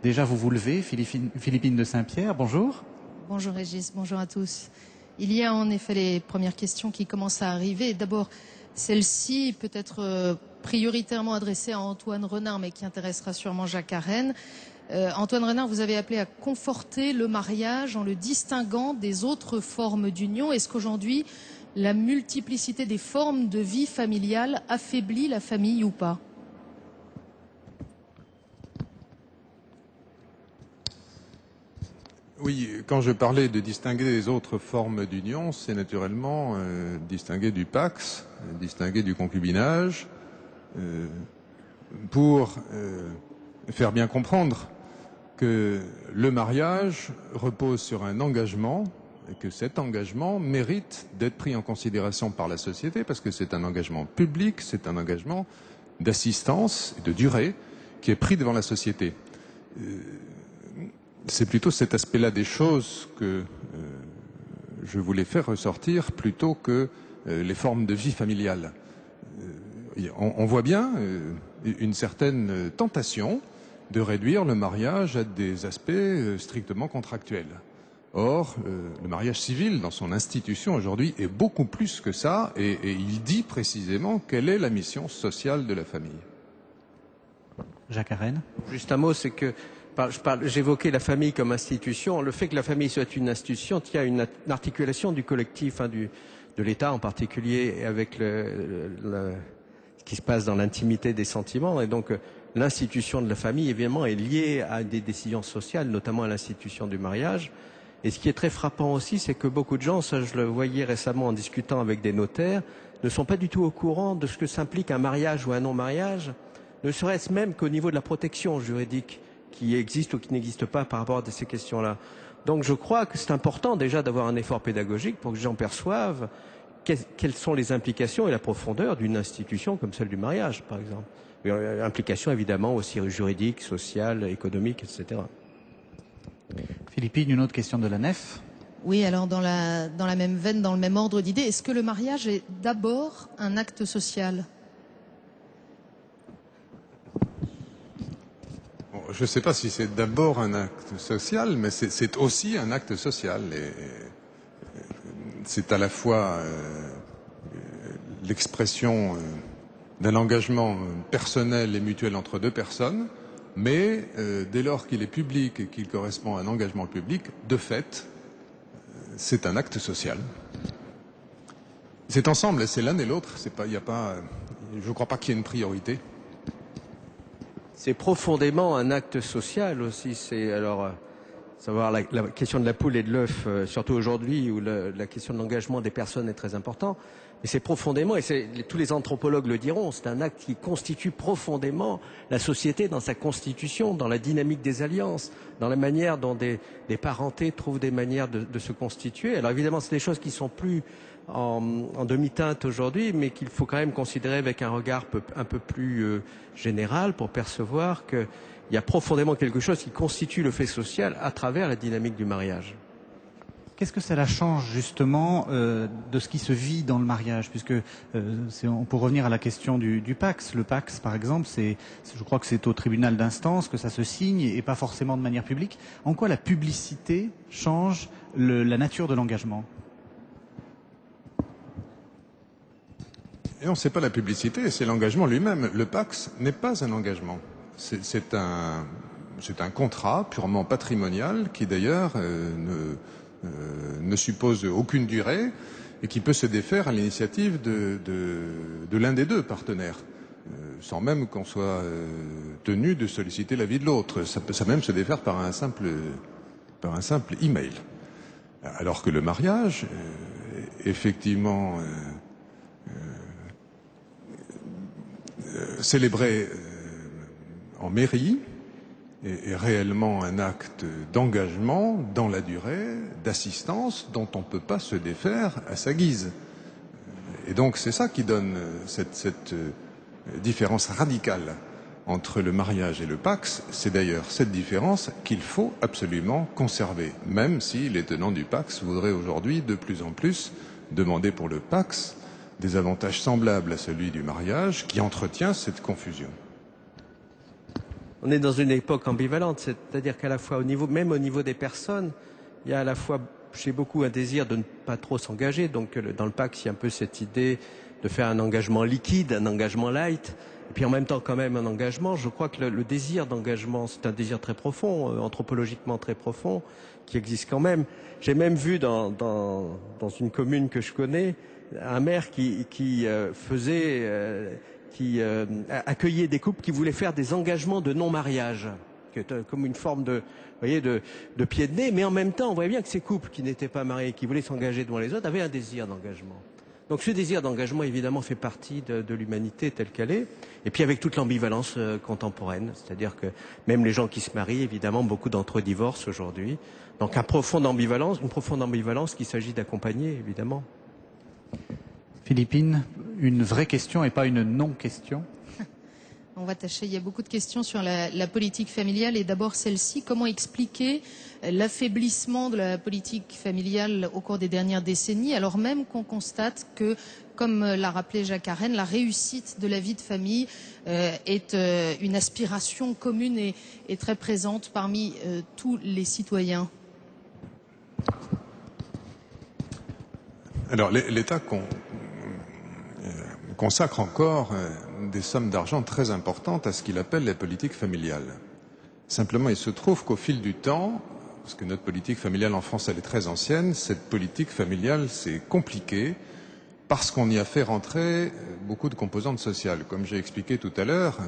déjà vous vous levez. Philippine de Saint-Pierre, bonjour. Bonjour Régis, bonjour à tous. Il y a en effet les premières questions qui commencent à arriver. D'abord, celle-ci peut être prioritairement adressée à Antoine Renard, mais qui intéressera sûrement Jacques Arène. Antoine Renard, vous avez appelé à conforter le mariage en le distinguant des autres formes d'union. Est-ce qu'aujourd'hui, la multiplicité des formes de vie familiale affaiblit la famille ou pas? Oui, quand je parlais de distinguer les autres formes d'union, c'est naturellement distinguer du pax, distinguer du concubinage, pour faire bien comprendre que le mariage repose sur un engagement et que cet engagement mérite d'être pris en considération par la société parce que c'est un engagement public, c'est un engagement d'assistance et de durée qui est pris devant la société. c'est plutôt cet aspect-là des choses que je voulais faire ressortir plutôt que les formes de vie familiale. On voit bien une certaine tentation de réduire le mariage à des aspects strictement contractuels. Or, le mariage civil, dans son institution aujourd'hui, est beaucoup plus que ça, et il dit précisément quelle est la mission sociale de la famille. Jacques Arène. Juste un mot, c'est que j'évoquais la famille comme institution. Le fait que la famille soit une institution tient à une articulation du collectif, de l'État en particulier, avec ce qui se passe dans l'intimité des sentiments. Et donc, l'institution de la famille, évidemment, est liée à des décisions sociales, notamment à l'institution du mariage. Et ce qui est très frappant aussi, c'est que beaucoup de gens, ça je le voyais récemment en discutant avec des notaires, ne sont pas du tout au courant de ce que s'implique un mariage ou un non-mariage, ne serait-ce même qu'au niveau de la protection juridique qui existe ou qui n'existe pas par rapport à ces questions-là. Donc je crois que c'est important déjà d'avoir un effort pédagogique pour que les gens perçoivent quelles sont les implications et la profondeur d'une institution comme celle du mariage, par exemple. Implications évidemment aussi juridiques, sociales, économiques, etc. Philippine, une autre question de la nef. Oui, alors dans la même veine, dans le même ordre d'idée, est-ce que le mariage est d'abord un acte social ? Bon, je ne sais pas si c'est d'abord un acte social, mais c'est aussi un acte social. Et c'est à la fois l'expression d'un engagement personnel et mutuel entre deux personnes, mais dès lors qu'il est public et qu'il correspond à un engagement public, de fait, c'est un acte social. C'est ensemble, c'est l'un et l'autre. Je ne crois pas qu'il y ait une priorité. C'est profondément un acte social aussi. C'est alors savoir la question de la poule et de l'œuf, surtout aujourd'hui où la question de l'engagement des personnes est très importante. Mais c'est profondément, et tous les anthropologues le diront, c'est un acte qui constitue profondément la société dans sa constitution, dans la dynamique des alliances, dans la manière dont des parentés trouvent des manières de se constituer. Alors évidemment, c'est des choses qui sont plus en demi-teinte aujourd'hui, mais qu'il faut quand même considérer avec un regard un peu plus général pour percevoir qu'il y a profondément quelque chose qui constitue le fait social à travers la dynamique du mariage. Qu'est-ce que cela change justement de ce qui se vit dans le mariage, puisque on peut revenir à la question du Pacs. Le Pacs, par exemple, je crois que c'est au tribunal d'instance que ça se signe et pas forcément de manière publique. En quoi la publicité change la nature de l'engagement ? Et non, c'est pas la publicité, c'est l'engagement lui-même. Le Pacs n'est pas un engagement. C'est un contrat purement patrimonial qui d'ailleurs ne suppose aucune durée et qui peut se défaire à l'initiative de l'un des deux partenaires, sans même qu'on soit tenu de solliciter l'avis de l'autre. Ça peut même se défaire par un simple email. Alors que le mariage, effectivement, célébré en mairie, est réellement un acte d'engagement dans la durée, d'assistance, dont on ne peut pas se défaire à sa guise. Et donc c'est ça qui donne cette différence radicale entre le mariage et le Pacs. C'est d'ailleurs cette différence qu'il faut absolument conserver, même si les tenants du Pacs voudraient aujourd'hui de plus en plus demander pour le Pacs des avantages semblables à celui du mariage qui entretient cette confusion. On est dans une époque ambivalente, c'est-à-dire qu'à la fois même au niveau des personnes, il y a à la fois chez beaucoup un désir de ne pas trop s'engager. Donc dans le Pacs, il y a un peu cette idée de faire un engagement liquide, un engagement light, et puis en même temps quand même un engagement. Je crois que le désir d'engagement, c'est un désir très profond, anthropologiquement très profond, qui existe quand même. J'ai même vu dans une commune que je connais, un maire qui accueillait des couples qui voulaient faire des engagements de non-mariage, comme une forme de pied de nez, mais en même temps, on voyait bien que ces couples qui n'étaient pas mariés, qui voulaient s'engager devant les autres, avaient un désir d'engagement. Donc ce désir d'engagement, évidemment, fait partie de l'humanité telle qu'elle est, et puis avec toute l'ambivalence contemporaine, c'est-à-dire que même les gens qui se marient, évidemment, beaucoup d'entre eux divorcent aujourd'hui. Donc une profonde ambivalence qu'il s'agit d'accompagner, évidemment. Philippine, une vraie question et pas une non-question. On va tâcher, il y a beaucoup de questions sur la politique familiale et d'abord celle-ci, comment expliquer l'affaiblissement de la politique familiale au cours des dernières décennies, alors même qu'on constate que, comme l'a rappelé Jacques Arène, la réussite de la vie de famille est une aspiration commune et très présente parmi tous les citoyens. Alors l'État consacre encore des sommes d'argent très importantes à ce qu'il appelle la politique familiale. Simplement, il se trouve qu'au fil du temps, parce que notre politique familiale en France, elle est très ancienne, cette politique familiale, c'est compliqué parce qu'on y a fait rentrer beaucoup de composantes sociales. Comme j'ai expliqué tout à l'heure,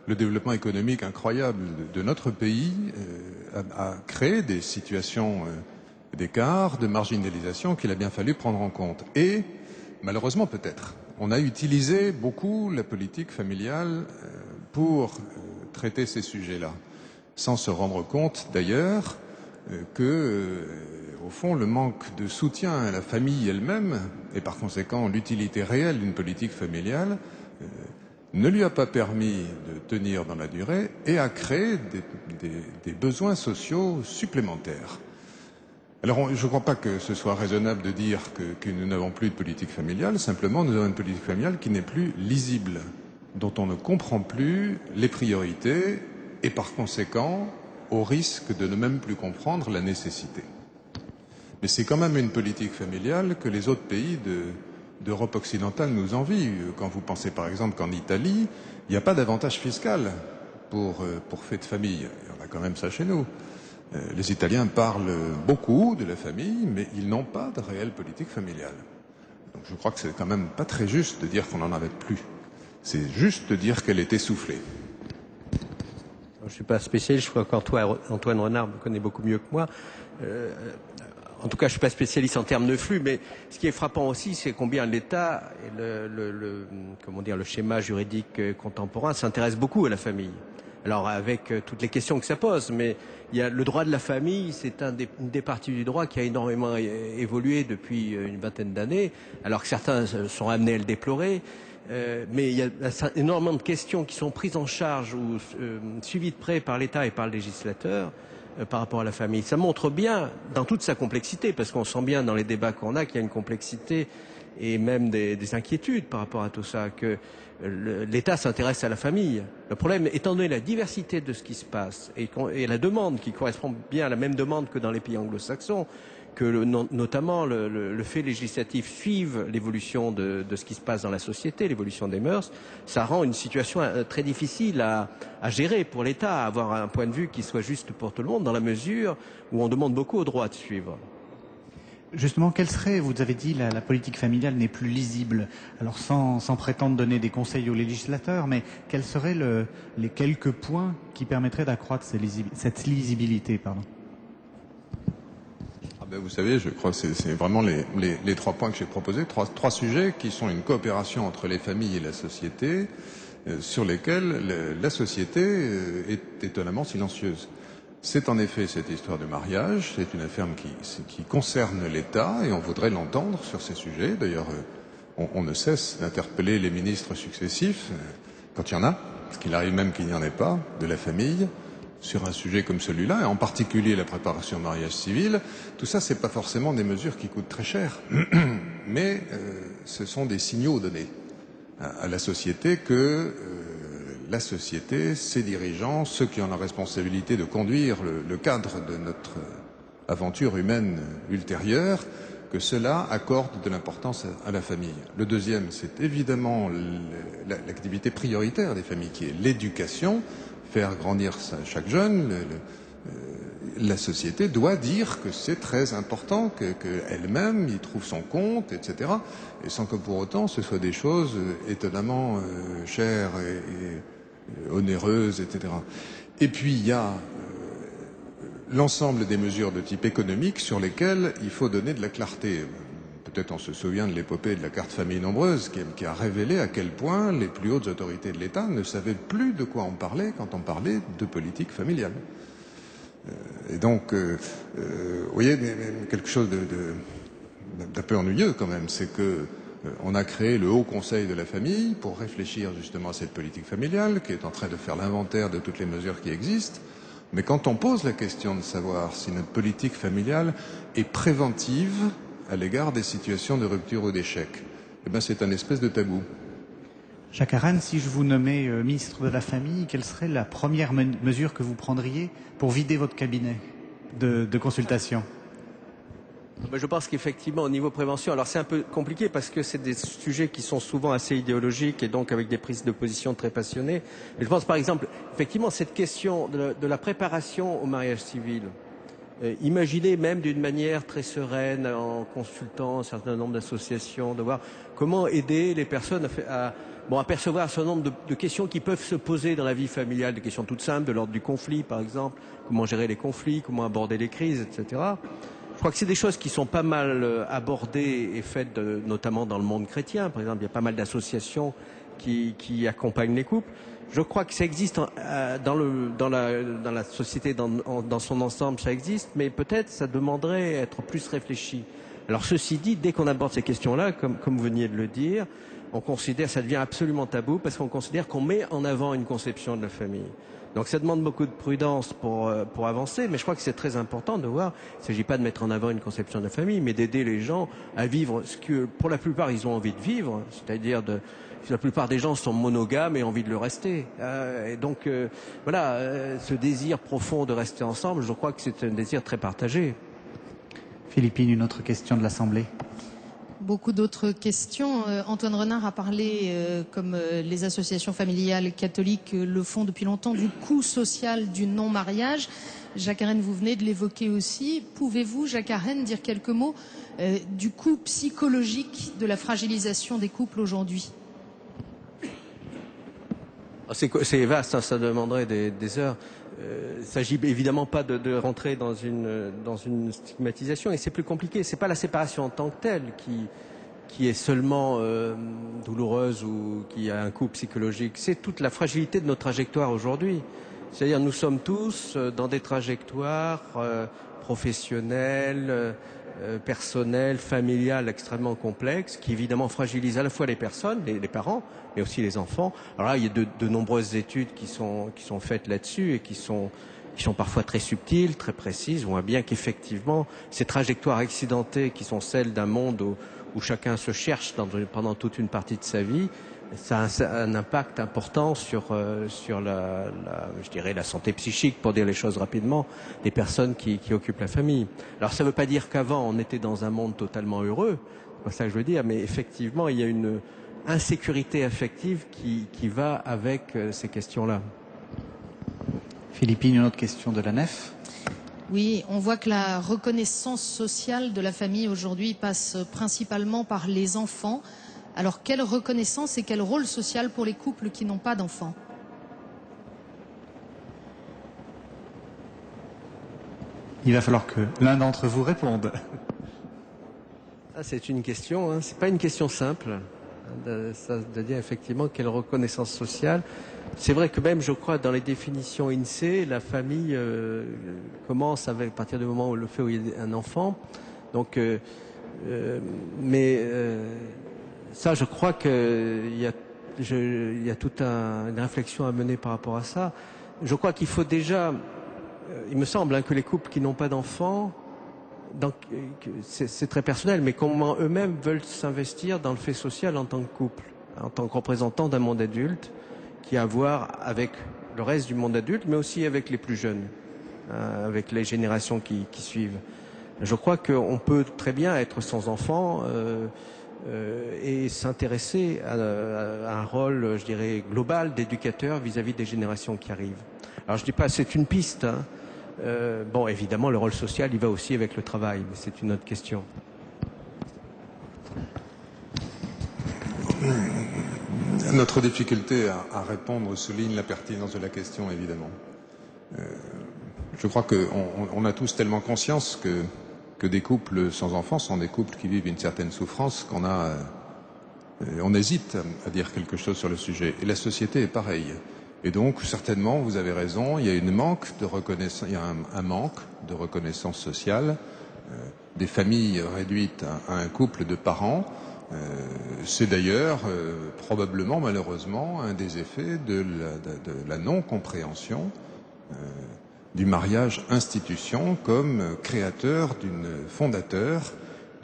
le développement économique incroyable de notre pays a créé des situations d'écart, de marginalisation qu'il a bien fallu prendre en compte. Et, malheureusement peut-être, on a utilisé beaucoup la politique familiale pour traiter ces sujets-là, sans se rendre compte d'ailleurs que, au fond, le manque de soutien à la famille elle-même, et par conséquent l'utilité réelle d'une politique familiale, ne lui a pas permis de tenir dans la durée et a créé des besoins sociaux supplémentaires. Alors, je ne crois pas que ce soit raisonnable de dire que nous n'avons plus de politique familiale. Simplement, nous avons une politique familiale qui n'est plus lisible, dont on ne comprend plus les priorités et, par conséquent, au risque de ne même plus comprendre la nécessité. Mais c'est quand même une politique familiale que les autres pays d'Europe occidentale nous envient. Quand vous pensez, par exemple, qu'en Italie, il n'y a pas d'avantage fiscal pour fait de famille. On a quand même ça chez nous. Les Italiens parlent beaucoup de la famille, mais ils n'ont pas de réelle politique familiale. Donc je crois que c'est quand même pas très juste de dire qu'on n'en avait plus. C'est juste de dire qu'elle est essoufflée. Je ne suis pas spécialiste, je crois qu'Antoine Renard me connaît beaucoup mieux que moi. En tout cas, je ne suis pas spécialiste en termes de flux, mais ce qui est frappant aussi, c'est combien l'État et le schéma juridique contemporain s'intéresse beaucoup à la famille. Alors avec toutes les questions que ça pose, mais il y a le droit de la famille, c'est une des parties du droit qui a énormément évolué depuis une vingtaine d'années, alors que certains sont amenés à le déplorer. Mais il y a énormément de questions qui sont prises en charge ou suivies de près par l'État et par le législateur par rapport à la famille. Ça montre bien, dans toute sa complexité, parce qu'on sent bien dans les débats qu'on a qu'il y a une complexité et même des inquiétudes par rapport à tout ça, que l'État s'intéresse à la famille. Le problème, étant donné la diversité de ce qui se passe et la demande qui correspond bien à la même demande que dans les pays anglo-saxons, que notamment le fait législatif suive l'évolution de ce qui se passe dans la société, l'évolution des mœurs, ça rend une situation très difficile à gérer pour l'État, à avoir un point de vue qui soit juste pour tout le monde, dans la mesure où on demande beaucoup aux droits de suivre. Justement, quelle serait, vous avez dit, la politique familiale n'est plus lisible. Alors sans prétendre donner des conseils aux législateurs, mais quels seraient les quelques points qui permettraient d'accroître cette lisibilité, pardon. Vous savez, je crois que c'est vraiment les 3 points que j'ai proposés, trois sujets qui sont une coopération entre les familles et la société, sur lesquels la société est étonnamment silencieuse. C'est en effet cette histoire de mariage, c'est une affaire qui concerne l'État et on voudrait l'entendre sur ces sujets. D'ailleurs, on ne cesse d'interpeller les ministres successifs, quand il y en a, parce qu'il arrive même qu'il n'y en ait pas, de la famille, sur un sujet comme celui-là, et en particulier la préparation au mariage civil. Tout ça, c'est pas forcément des mesures qui coûtent très cher, mais ce sont des signaux donnés à la société que la société, ses dirigeants, ceux qui ont la responsabilité de conduire le cadre de notre aventure humaine ultérieure, que cela accorde de l'importance à la famille. Le deuxième, c'est évidemment l'activité prioritaire des familles, qui est l'éducation, faire grandir chaque jeune. La société doit dire que c'est très important, qu'elle-même y trouve son compte, etc. Et sans que pour autant ce soit des choses étonnamment chères et onéreuses, etc. Et puis il y a l'ensemble des mesures de type économique sur lesquelles il faut donner de la clarté. Peut-être on se souvient de l'épopée de la carte famille nombreuse qui a révélé à quel point les plus hautes autorités de l'État ne savaient plus de quoi on parlait quand on parlait de politique familiale. Et donc, vous voyez, quelque chose d'un peu ennuyeux quand même, c'est que On a créé le Haut Conseil de la famille pour réfléchir justement à cette politique familiale qui est en train de faire l'inventaire de toutes les mesures qui existent. Mais quand on pose la question de savoir si notre politique familiale est préventive à l'égard des situations de rupture ou d'échec, eh bien c'est un espèce de tabou. Jacques Arène, si je vous nommais ministre de la Famille, quelle serait la première mesure que vous prendriez pour vider votre cabinet de consultation? Je pense qu'effectivement, au niveau prévention, alors c'est un peu compliqué parce que c'est des sujets qui sont souvent assez idéologiques et donc avec des prises de position très passionnées. Mais je pense par exemple, effectivement, cette question de la préparation au mariage civil, imaginez même d'une manière très sereine en consultant un certain nombre d'associations, de voir comment aider les personnes à percevoir un certain nombre de questions qui peuvent se poser dans la vie familiale, des questions toutes simples, de l'ordre du conflit par exemple, comment gérer les conflits, comment aborder les crises, etc. Je crois que c'est des choses qui sont pas mal abordées et faites notamment dans le monde chrétien. Par exemple, il y a pas mal d'associations qui accompagnent les couples. Je crois que ça existe dans la société dans son ensemble, ça existe, mais peut-être ça demanderait à être plus réfléchi. Alors ceci dit, dès qu'on aborde ces questions-là, comme vous veniez de le dire, on considère, ça devient absolument tabou parce qu'on considère qu'on met en avant une conception de la famille. Donc ça demande beaucoup de prudence pour avancer, mais je crois que c'est très important de voir, il ne s'agit pas de mettre en avant une conception de la famille, mais d'aider les gens à vivre ce que, pour la plupart, ils ont envie de vivre, c'est-à-dire la plupart des gens sont monogames et ont envie de le rester. Et donc, ce désir profond de rester ensemble, je crois que c'est un désir très partagé. Philippine, une autre question de l'Assemblée. Beaucoup d'autres questions. Antoine Renard a parlé, comme les associations familiales catholiques le font depuis longtemps, du coût social du non-mariage. Jacques Arène, vous venez de l'évoquer aussi. Pouvez-vous, Jacques Arène, dire quelques mots du coût psychologique de la fragilisation des couples aujourd'hui? C'est vaste, hein, ça demanderait des heures. Il ne s'agit évidemment pas de rentrer dans une stigmatisation et c'est plus compliqué. C'est pas la séparation en tant que telle qui est seulement douloureuse ou qui a un coût psychologique. C'est toute la fragilité de nos trajectoires aujourd'hui. C'est-à-dire nous sommes tous dans des trajectoires professionnelles, personnelles, familiales extrêmement complexes qui évidemment fragilisent à la fois les personnes, les parents, mais aussi les enfants. Alors là, il y a de nombreuses études qui sont faites là-dessus et qui sont parfois très subtiles, très précises. On voit bien qu'effectivement, ces trajectoires accidentées qui sont celles d'un monde où chacun se cherche pendant toute une partie de sa vie, ça a un impact important sur la santé psychique, pour dire les choses rapidement, des personnes qui occupent la famille. Alors ça ne veut pas dire qu'avant on était dans un monde totalement heureux, c'est pas ça que je veux dire, mais effectivement il y a une insécurité affective qui va avec ces questions-là. Philippine, une autre question de la nef. Oui, on voit que la reconnaissance sociale de la famille aujourd'hui passe principalement par les enfants. Alors, quelle reconnaissance et quel rôle social pour les couples qui n'ont pas d'enfants? Il va falloir que l'un d'entre vous réponde. Ça, c'est une question, hein. C'est pas une question simple. De dire effectivement quelle reconnaissance sociale. C'est vrai que même, je crois, dans les définitions INSEE, la famille commence à partir du moment où il y a un enfant. Donc, ça, je crois qu'il y a toute une réflexion à mener par rapport à ça. Je crois qu'il faut déjà, il me semble, que les couples qui n'ont pas d'enfants, c'est très personnel, mais comment eux-mêmes veulent s'investir dans le fait social en tant que couple, en tant que représentant d'un monde adulte, qui a à voir avec le reste du monde adulte, mais aussi avec les plus jeunes, avec les générations qui suivent. Je crois qu'on peut très bien être sans enfants et s'intéresser à un rôle, je dirais, global d'éducateur vis-à-vis des générations qui arrivent. Alors je dis pas, c'est une piste, hein. Bon, évidemment, le rôle social, il va aussi avec le travail, mais c'est une autre question. Notre difficulté à répondre souligne la pertinence de la question, évidemment. Je crois qu'on a tous tellement conscience que des couples sans enfants sont des couples qui vivent une certaine souffrance on hésite à dire quelque chose sur le sujet. Et la société est pareille. Et donc, certainement, vous avez raison, il y a un manque de reconnaissance sociale, des familles réduites à un couple de parents. C'est d'ailleurs probablement, malheureusement, un des effets de la non-compréhension du mariage institution comme fondateur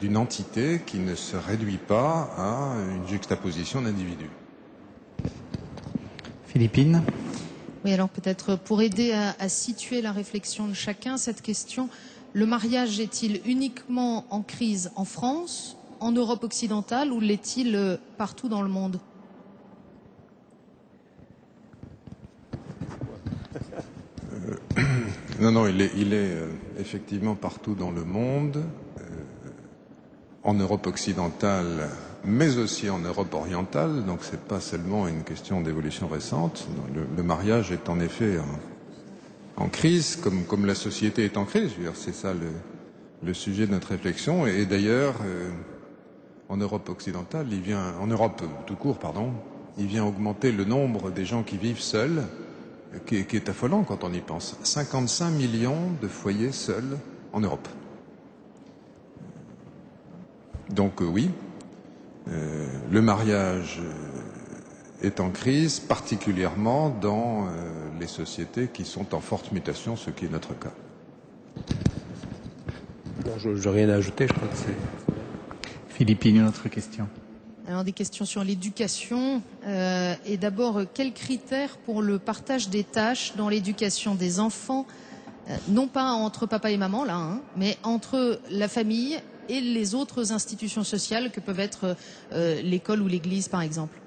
d'une entité qui ne se réduit pas à une juxtaposition d'individus. Philippine. Oui, alors peut-être pour aider à situer la réflexion de chacun, cette question, le mariage est-il uniquement en crise en France, en Europe occidentale, ou l'est-il partout dans le monde? Non, il est effectivement partout dans le monde, en Europe occidentale, mais aussi en Europe orientale, donc c'est pas seulement une question d'évolution récente. Le mariage est en effet en crise, comme la société est en crise. C'est ça le sujet de notre réflexion. Et d'ailleurs, en Europe occidentale, en Europe tout court, pardon, il vient augmenter le nombre des gens qui vivent seuls, qui est affolant quand on y pense. 55 millions de foyers seuls en Europe. Donc oui, le mariage est en crise, particulièrement dans les sociétés qui sont en forte mutation, ce qui est notre cas. Non, je n'ai rien à ajouter, je crois que c'est... Philippine, une autre question. Alors des questions sur l'éducation. Et d'abord, quels critères pour le partage des tâches dans l'éducation des enfants, non pas entre papa et maman, là, mais entre la famille et les autres institutions sociales que peuvent être l'école ou l'église, par exemple?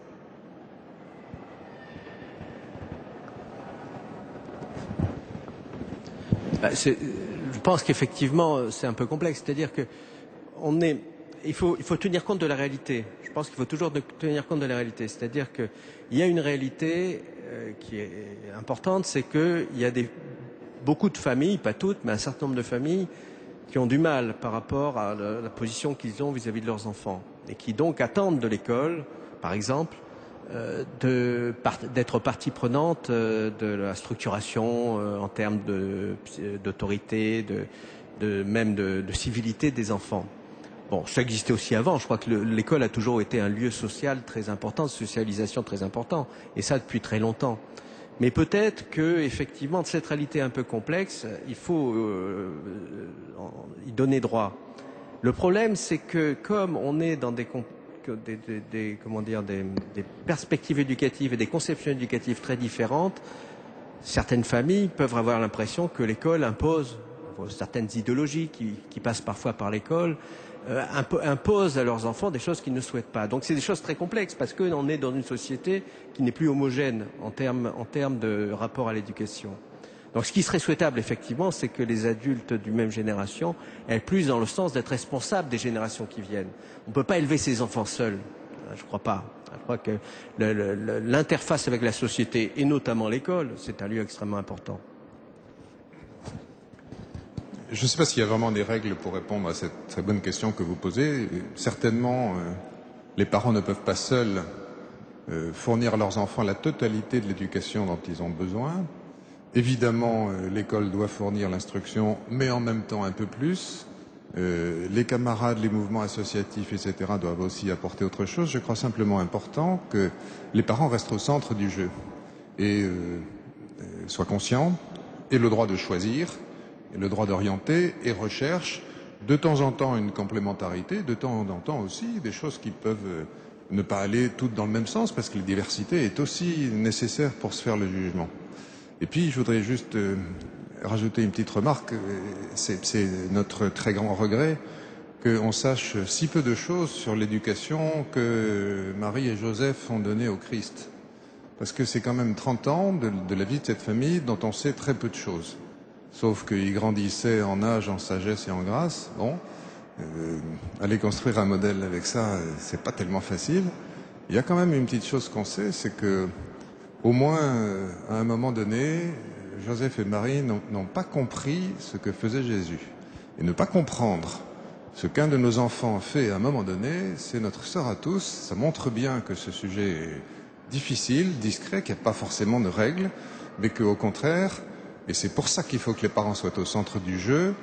Je pense qu'effectivement, c'est un peu complexe. C'est-à-dire que il faut tenir compte de la réalité. Je pense qu'il faut toujours tenir compte de la réalité. C'est-à-dire qu'il y a une réalité qui est importante, c'est qu'il y a beaucoup de familles, pas toutes, mais un certain nombre de familles qui ont du mal par rapport à la position qu'ils ont vis-à-vis de leurs enfants et qui donc attendent de l'école, par exemple, d'être partie prenante de la structuration en termes d'autorité, même de civilité des enfants. Bon, ça existait aussi avant. Je crois que l'école a toujours été un lieu social très important, de socialisation très important, et ça depuis très longtemps. Mais peut-être que, effectivement, de cette réalité un peu complexe, il faut y donner droit. Le problème, c'est que comme on est dans des perspectives éducatives et des conceptions éducatives très différentes, certaines familles peuvent avoir l'impression que l'école impose certaines idéologies qui passent parfois par l'école, imposent à leurs enfants des choses qu'ils ne souhaitent pas. Donc c'est des choses très complexes parce qu'on est dans une société qui n'est plus homogène en termes de rapport à l'éducation. Donc ce qui serait souhaitable effectivement, c'est que les adultes d'une même génération aient plus dans le sens d'être responsables des générations qui viennent. On ne peut pas élever ses enfants seuls, je crois pas. Je crois que l'interface avec la société et notamment l'école, c'est un lieu extrêmement important. Je ne sais pas s'il y a vraiment des règles pour répondre à cette très bonne question que vous posez. Certainement, les parents ne peuvent pas seuls fournir à leurs enfants la totalité de l'éducation dont ils ont besoin. Évidemment, l'école doit fournir l'instruction, mais en même temps un peu plus. Les camarades, les mouvements associatifs, etc. doivent aussi apporter autre chose. Je crois simplement important que les parents restent au centre du jeu et soient conscients, aient le droit de choisir, et le droit d'orienter et recherche de temps en temps une complémentarité, de temps en temps aussi des choses qui peuvent ne pas aller toutes dans le même sens parce que la diversité est aussi nécessaire pour se faire le jugement. Et puis je voudrais juste rajouter une petite remarque, c'est notre très grand regret qu'on sache si peu de choses sur l'éducation que Marie et Joseph ont donnée au Christ. Parce que c'est quand même 30 ans de la vie de cette famille dont on sait très peu de choses. Sauf qu'ils grandissaient en âge, en sagesse et en grâce. Bon, aller construire un modèle avec ça, c'est pas tellement facile. Il y a quand même une petite chose qu'on sait, c'est que, au moins, à un moment donné, Joseph et Marie n'ont pas compris ce que faisait Jésus. Et ne pas comprendre ce qu'un de nos enfants fait à un moment donné, c'est notre sort à tous. Ça montre bien que ce sujet est difficile, discret, qu'il n'y a pas forcément de règles, mais qu'au contraire, et c'est pour ça qu'il faut que les parents soient au centre du jeu,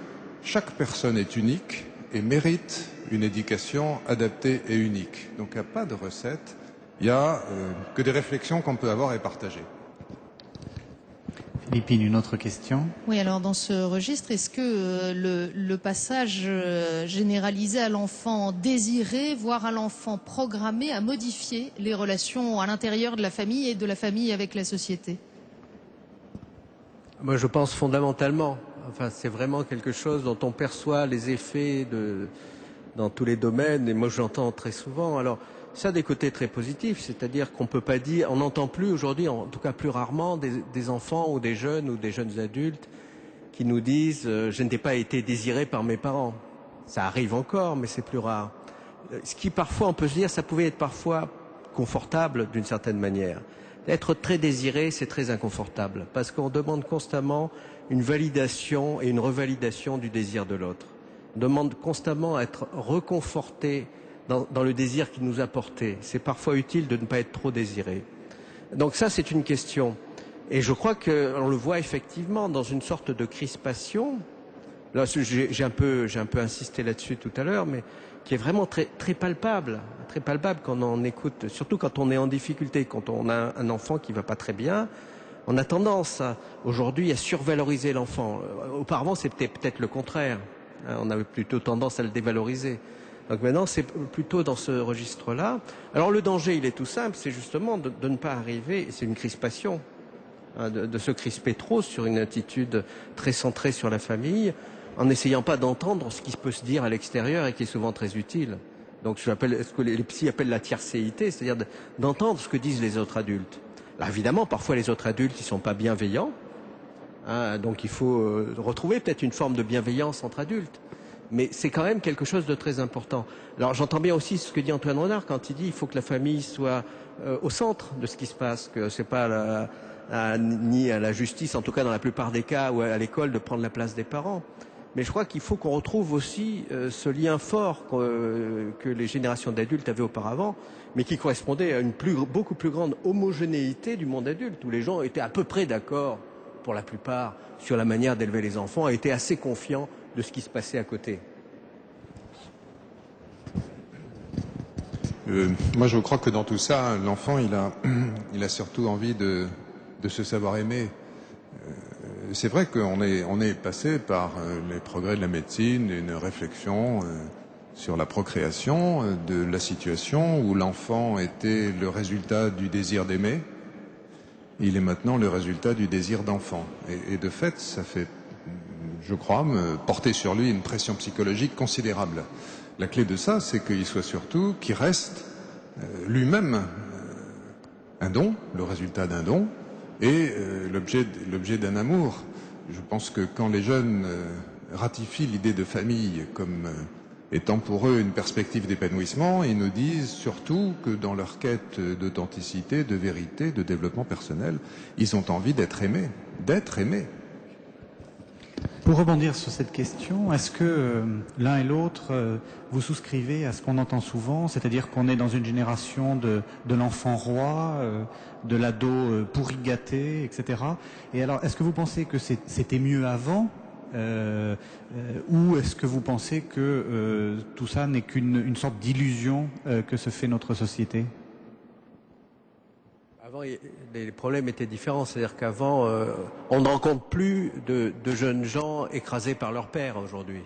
chaque personne est unique et méritent une éducation adaptée et unique. Donc il n'y a pas de recette, il n'y a que des réflexions qu'on peut avoir et partager. Philippine, une autre question. Oui, alors dans ce registre, est-ce que le passage généralisé à l'enfant désiré, voire à l'enfant programmé, a modifié les relations à l'intérieur de la famille et de la famille avec la société? Moi, je pense fondamentalement. Enfin, c'est vraiment quelque chose dont on perçoit les effets dans tous les domaines. Et moi, j'entends très souvent. Alors, ça a des côtés très positifs, c'est-à-dire qu'on peut pas dire, on n'entend plus aujourd'hui, en tout cas plus rarement, des enfants ou des jeunes adultes qui nous disent je n'ai pas été désiré par mes parents. Ça arrive encore, mais c'est plus rare. Ce qui parfois, on peut se dire, ça pouvait être parfois confortable d'une certaine manière. Être très désiré, c'est très inconfortable, parce qu'on demande constamment une validation et une revalidation du désir de l'autre. On demande constamment à être reconforté dans le désir qu'il nous a porté. C'est parfois utile de ne pas être trop désiré. Donc ça, c'est une question. Et je crois qu'on le voit effectivement dans une sorte de crispation. Là, j'ai un peu insisté là-dessus tout à l'heure, mais qui est vraiment très, très palpable quand on écoute, surtout quand on est en difficulté, quand on a un enfant qui va pas très bien. On a tendance aujourd'hui à survaloriser l'enfant. Auparavant, c'était peut-être le contraire. On avait plutôt tendance à le dévaloriser. Donc maintenant, c'est plutôt dans ce registre-là. Alors le danger, il est tout simple, c'est justement de ne pas arriver, c'est une crispation, de se crisper trop sur une attitude très centrée sur la famille, en n'essayant pas d'entendre ce qui peut se dire à l'extérieur et qui est souvent très utile. Donc ce que les psys appellent la tiercéité, c'est-à-dire d'entendre ce que disent les autres adultes. Là, évidemment, parfois les autres adultes, ils sont pas bienveillants, donc il faut retrouver peut-être une forme de bienveillance entre adultes. Mais c'est quand même quelque chose de très important. Alors j'entends bien aussi ce que dit Antoine Renard quand il dit qu'il faut que la famille soit au centre de ce qui se passe, que c'est pas ni à la justice, en tout cas dans la plupart des cas, ou à l'école de prendre la place des parents. Mais je crois qu'il faut qu'on retrouve aussi ce lien fort que les générations d'adultes avaient auparavant, mais qui correspondait à une beaucoup plus grande homogénéité du monde adulte, où les gens étaient à peu près d'accord, pour la plupart, sur la manière d'élever les enfants, et étaient assez confiants de ce qui se passait à côté. Moi, je crois que dans tout ça, l'enfant, il a surtout envie de se savoir aimer. C'est vrai qu'on est passé par les progrès de la médecine, une réflexion sur la procréation, de la situation où l'enfant était le résultat du désir d'aimer. Il est maintenant le résultat du désir d'enfant. Et de fait, ça fait, je crois, me porter sur lui une pression psychologique considérable. La clé de ça, c'est qu'il reste lui-même un don, le résultat d'un don, et l'objet d'un amour. Je pense que quand les jeunes ratifient l'idée de famille comme étant pour eux une perspective d'épanouissement, ils nous disent surtout que dans leur quête d'authenticité, de vérité, de développement personnel, ils ont envie d'être aimés, Pour rebondir sur cette question, est-ce que l'un et l'autre, vous souscrivez à ce qu'on entend souvent, c'est-à-dire qu'on est dans une génération de l'enfant roi, de l'ado pourri gâté, etc. Et alors, est-ce que vous pensez que c'était mieux avant ou est-ce que vous pensez que tout ça n'est qu'une sorte d'illusion que se fait notre société ? Avant, les problèmes étaient différents. C'est-à-dire qu'avant, on ne rencontre plus de jeunes gens écrasés par leur père aujourd'hui.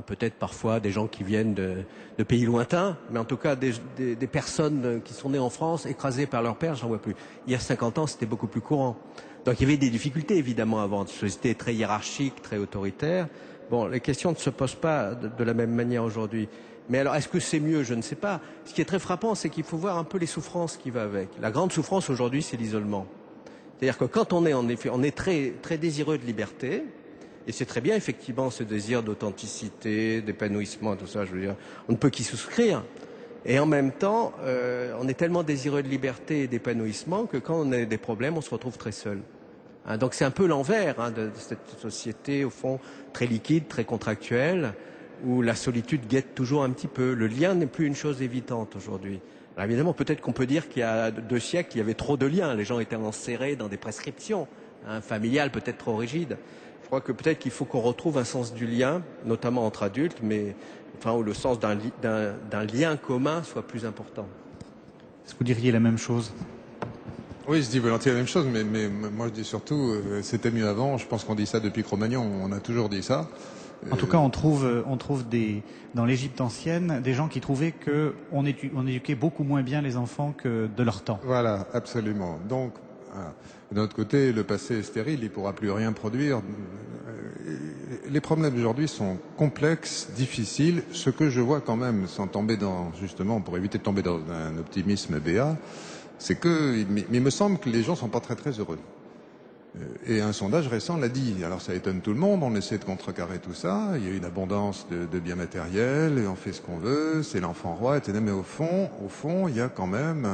Peut-être parfois des gens qui viennent de pays lointains, mais en tout cas des personnes qui sont nées en France écrasées par leur père, j'en vois plus. Il y a 50 ans, c'était beaucoup plus courant. Donc il y avait des difficultés évidemment avant, une société très hiérarchique, très autoritaire. Bon, les questions ne se posent pas de la même manière aujourd'hui. Mais alors, est-ce que c'est mieux? Je ne sais pas. Ce qui est très frappant, c'est qu'il faut voir un peu les souffrances qui vont avec. La grande souffrance aujourd'hui, c'est l'isolement. C'est-à-dire que quand on est très, très désireux de liberté, et c'est très bien, effectivement, ce désir d'authenticité, d'épanouissement, tout ça, je veux dire, on ne peut qu'y souscrire. Et en même temps, on est tellement désireux de liberté et d'épanouissement que quand on a des problèmes, on se retrouve très seul. Donc c'est un peu l'envers de cette société, au fond, très liquide, très contractuelle, où la solitude guette toujours un petit peu. Le lien n'est plus une chose évidente aujourd'hui. Alors évidemment, peut-être qu'on peut dire qu'il y a 2 siècles, il y avait trop de liens. Les gens étaient enserrés dans des prescriptions familiales peut-être trop rigides. Je crois que peut-être qu'il faut qu'on retrouve un sens du lien, notamment entre adultes, mais enfin, où le sens d'un lien commun soit plus important. Est-ce que vous diriez la même chose? Oui, je dis volontiers la même chose, mais moi je dis surtout, c'était mieux avant. Je pense qu'on dit ça depuis Cro-Magnon, on a toujours dit ça. En tout cas, on trouve dans l'Égypte ancienne des gens qui trouvaient qu'on éduquait beaucoup moins bien les enfants que de leur temps. Voilà, absolument. Donc, voilà. D'un autre côté, le passé est stérile, il ne pourra plus rien produire. Les problèmes d'aujourd'hui sont complexes, difficiles. Ce que je vois quand même, sans tomber justement, pour éviter de tomber dans un optimisme béat, c'est que il me semble que les gens sont pas très très heureux. Et un sondage récent l'a dit. Alors ça étonne tout le monde, on essaie de contrecarrer tout ça. Il y a une abondance de biens matériels et on fait ce qu'on veut, c'est l'enfant roi, etc. Mais au fond, il y a quand même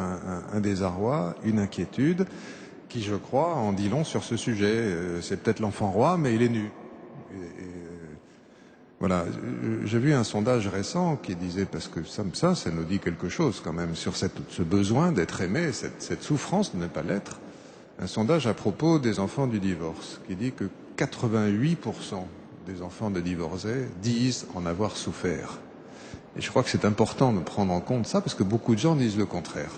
un désarroi, une inquiétude qui, je crois, en dit long sur ce sujet. C'est peut-être l'enfant roi, mais il est nu. Voilà, j'ai vu un sondage récent qui disait, parce que ça nous dit quelque chose quand même sur ce besoin d'être aimé, cette souffrance de ne pas l'être. Un sondage à propos des enfants du divorce qui dit que 88% des enfants de divorcés disent en avoir souffert. Et je crois que c'est important de prendre en compte ça parce que beaucoup de gens disent le contraire.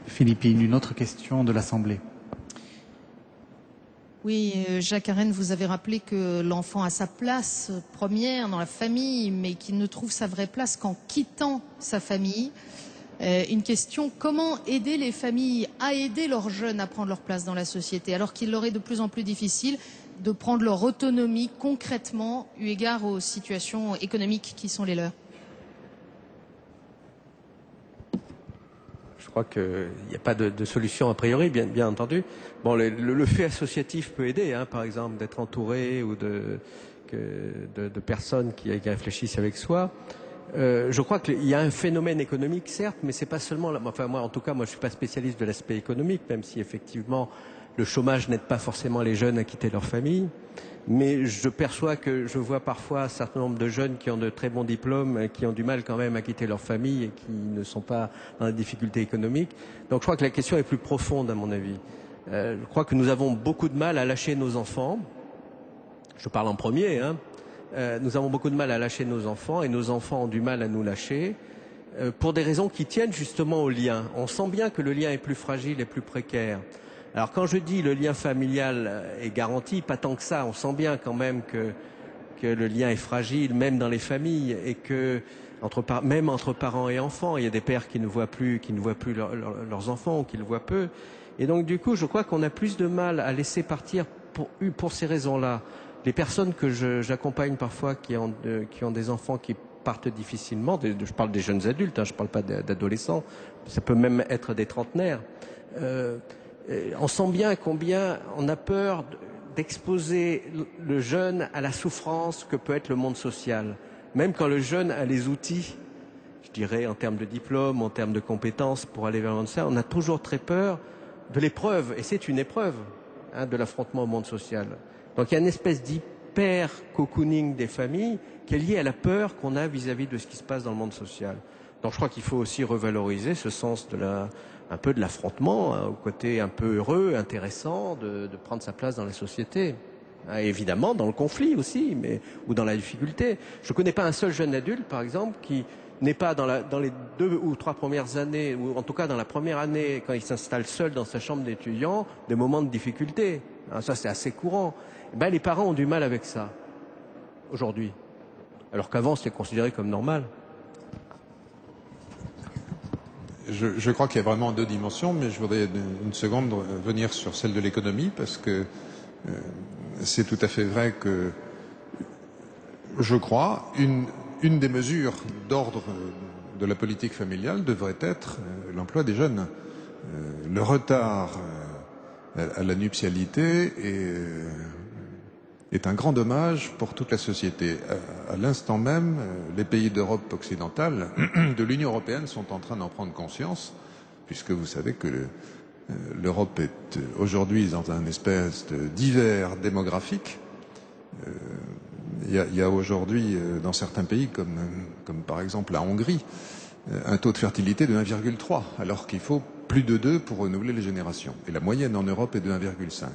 Philippine, une autre question de l'Assemblée. Oui, Jacques Arène, vous avez rappelé que l'enfant a sa place première dans la famille, mais qu'il ne trouve sa vraie place qu'en quittant sa famille. Une question, comment aider les familles à aider leurs jeunes à prendre leur place dans la société, alors qu'il leur est de plus en plus difficile de prendre leur autonomie concrètement, eu égard aux situations économiques qui sont les leurs? Je crois qu'il n'y a pas de solution a priori, bien entendu. Bon, le fait associatif peut aider, hein, par exemple, d'être entouré ou de personnes qui réfléchissent avec soi. Je crois qu'il y a un phénomène économique, certes, mais c'est pas seulement. Enfin, moi, en tout cas, je suis pas spécialiste de l'aspect économique, même si effectivement le chômage n'aide pas forcément les jeunes à quitter leur famille. Mais je perçois que je vois parfois un certain nombre de jeunes qui ont de très bons diplômes, qui ont du mal quand même à quitter leur famille et qui ne sont pas dans la difficulté économique. Donc je crois que la question est plus profonde à mon avis. Je crois que nous avons beaucoup de mal à lâcher nos enfants. Je parle en premier, hein. Nous avons beaucoup de mal à lâcher nos enfants et nos enfants ont du mal à nous lâcher pour des raisons qui tiennent justement au lien. On sent bien que le lien est plus fragile et plus précaire. Alors quand je dis le lien familial est garanti, pas tant que ça, on sent bien quand même que le lien est fragile, même dans les familles, et que même entre parents et enfants, il y a des pères qui ne voient plus leurs enfants ou qui le voient peu. Et donc du coup, je crois qu'on a plus de mal à laisser partir pour ces raisons-là. Les personnes que j'accompagne parfois qui ont des enfants qui partent difficilement, je parle des jeunes adultes, hein, je ne parle pas d'adolescents, ça peut même être des trentenaires. On sent bien combien on a peur d'exposer le jeune à la souffrance que peut être le monde social. Même quand le jeune a les outils, je dirais en termes de diplôme, en termes de compétences pour aller vers le monde social, on a toujours très peur de l'épreuve, et c'est une épreuve, hein, de l'affrontement au monde social. Donc il y a une espèce d'hyper-cocooning des familles qui est liée à la peur qu'on a vis-à-vis de ce qui se passe dans le monde social. Donc je crois qu'il faut aussi revaloriser ce sens un peu de l'affrontement, hein, au côté un peu heureux, intéressant, de prendre sa place dans la société. Hein, évidemment, dans le conflit aussi, ou dans la difficulté. Je ne connais pas un seul jeune adulte, par exemple, qui n'est pas dans les 2 ou 3 premières années, ou en tout cas dans la première année, quand il s'installe seul dans sa chambre d'étudiant, des moments de difficulté. Hein, ça, c'est assez courant. Ben, les parents ont du mal avec ça, aujourd'hui. Alors qu'avant, c'était considéré comme normal. Je crois qu'il y a vraiment 2 dimensions, mais je voudrais une seconde revenir sur celle de l'économie, parce que c'est tout à fait vrai que, je crois, une des mesures d'ordre de la politique familiale devrait être l'emploi des jeunes. Le retard à la nuptialité est un grand dommage pour toute la société. À l'instant même, les pays d'Europe occidentale, de l'Union européenne, sont en train d'en prendre conscience, puisque vous savez que l'Europe est aujourd'hui dans un espèce d'hiver démographique. Il y a aujourd'hui, dans certains pays, comme par exemple la Hongrie, un taux de fertilité de 1,3, alors qu'il faut plus de 2 pour renouveler les générations. Et la moyenne en Europe est de 1,5.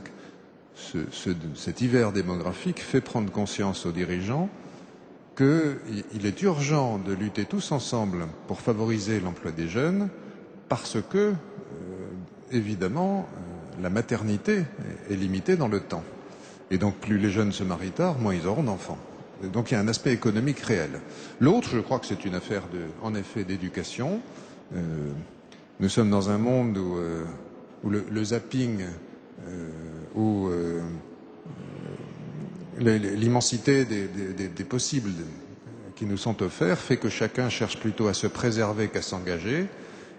cet hiver démographique fait prendre conscience aux dirigeants qu'il est urgent de lutter tous ensemble pour favoriser l'emploi des jeunes parce que, évidemment, la maternité est limitée dans le temps. Et donc, plus les jeunes se marient tard, moins ils auront d'enfants. Donc, il y a un aspect économique réel. L'autre, je crois que c'est une affaire, en effet, d'éducation. Nous sommes dans un monde où le zapping, où l'immensité des possibles qui nous sont offerts fait que chacun cherche plutôt à se préserver qu'à s'engager.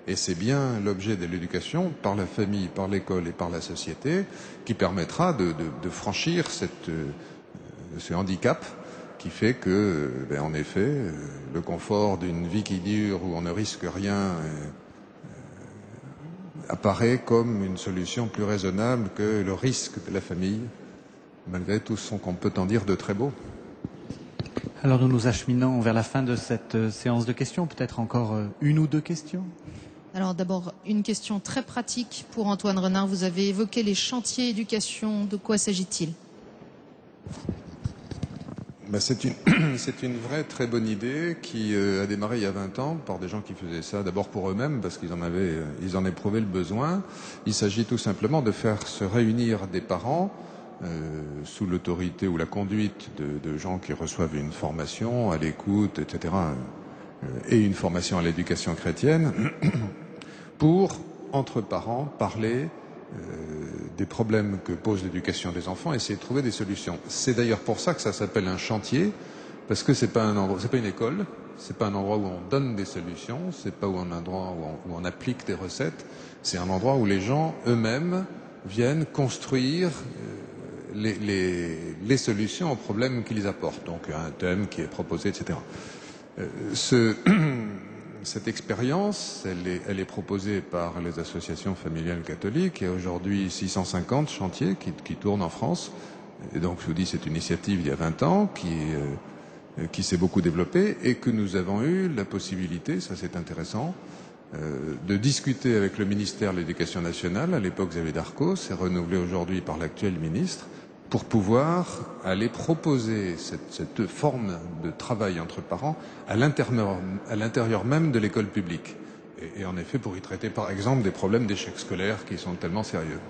Et c'est bien l'objet de l'éducation, par la famille, par l'école et par la société, qui permettra de franchir ce handicap qui fait que, en effet, le confort d'une vie qui dure, où on ne risque rien, apparaît comme une solution plus raisonnable que le risque de la famille, malgré tout ce qu'on peut en dire de très beau. Alors nous nous acheminons vers la fin de cette séance de questions. Peut-être encore une ou deux questions? Alors d'abord, une question très pratique pour Antoine Renard. Vous avez évoqué les chantiers éducation. De quoi s'agit-il? C'est une vraie très bonne idée qui a démarré il y a 20 ans par des gens qui faisaient ça d'abord pour eux-mêmes parce qu'ils en éprouvaient le besoin. Il s'agit tout simplement de faire se réunir des parents sous l'autorité ou la conduite de gens qui reçoivent une formation à l'écoute, etc., et une formation à l'éducation chrétienne, pour, entre parents, parler des problèmes que pose l'éducation des enfants et essayer de trouver des solutions. C'est d'ailleurs pour ça que ça s'appelle un chantier, parce que c'est pas une école, c'est pas un endroit où on donne des solutions, c'est pas un endroit où on applique des recettes, c'est un endroit où les gens eux-mêmes viennent construire les solutions aux problèmes qu'ils apportent. Donc un thème qui est proposé, etc. Cette expérience, elle est proposée par les associations familiales catholiques. Il y a aujourd'hui 650 chantiers qui tournent en France. Et donc, je vous dis, c'est une initiative il y a 20 ans qui s'est beaucoup développée et que nous avons eu la possibilité, ça c'est intéressant, de discuter avec le ministère de l'Éducation nationale, à l'époque Xavier Darcos, et renouvelé aujourd'hui par l'actuel ministre, pour pouvoir aller proposer cette forme de travail entre parents à l'intérieur même de l'école publique. Et en effet, pour y traiter, par exemple, des problèmes d'échec scolaire qui sont tellement sérieux.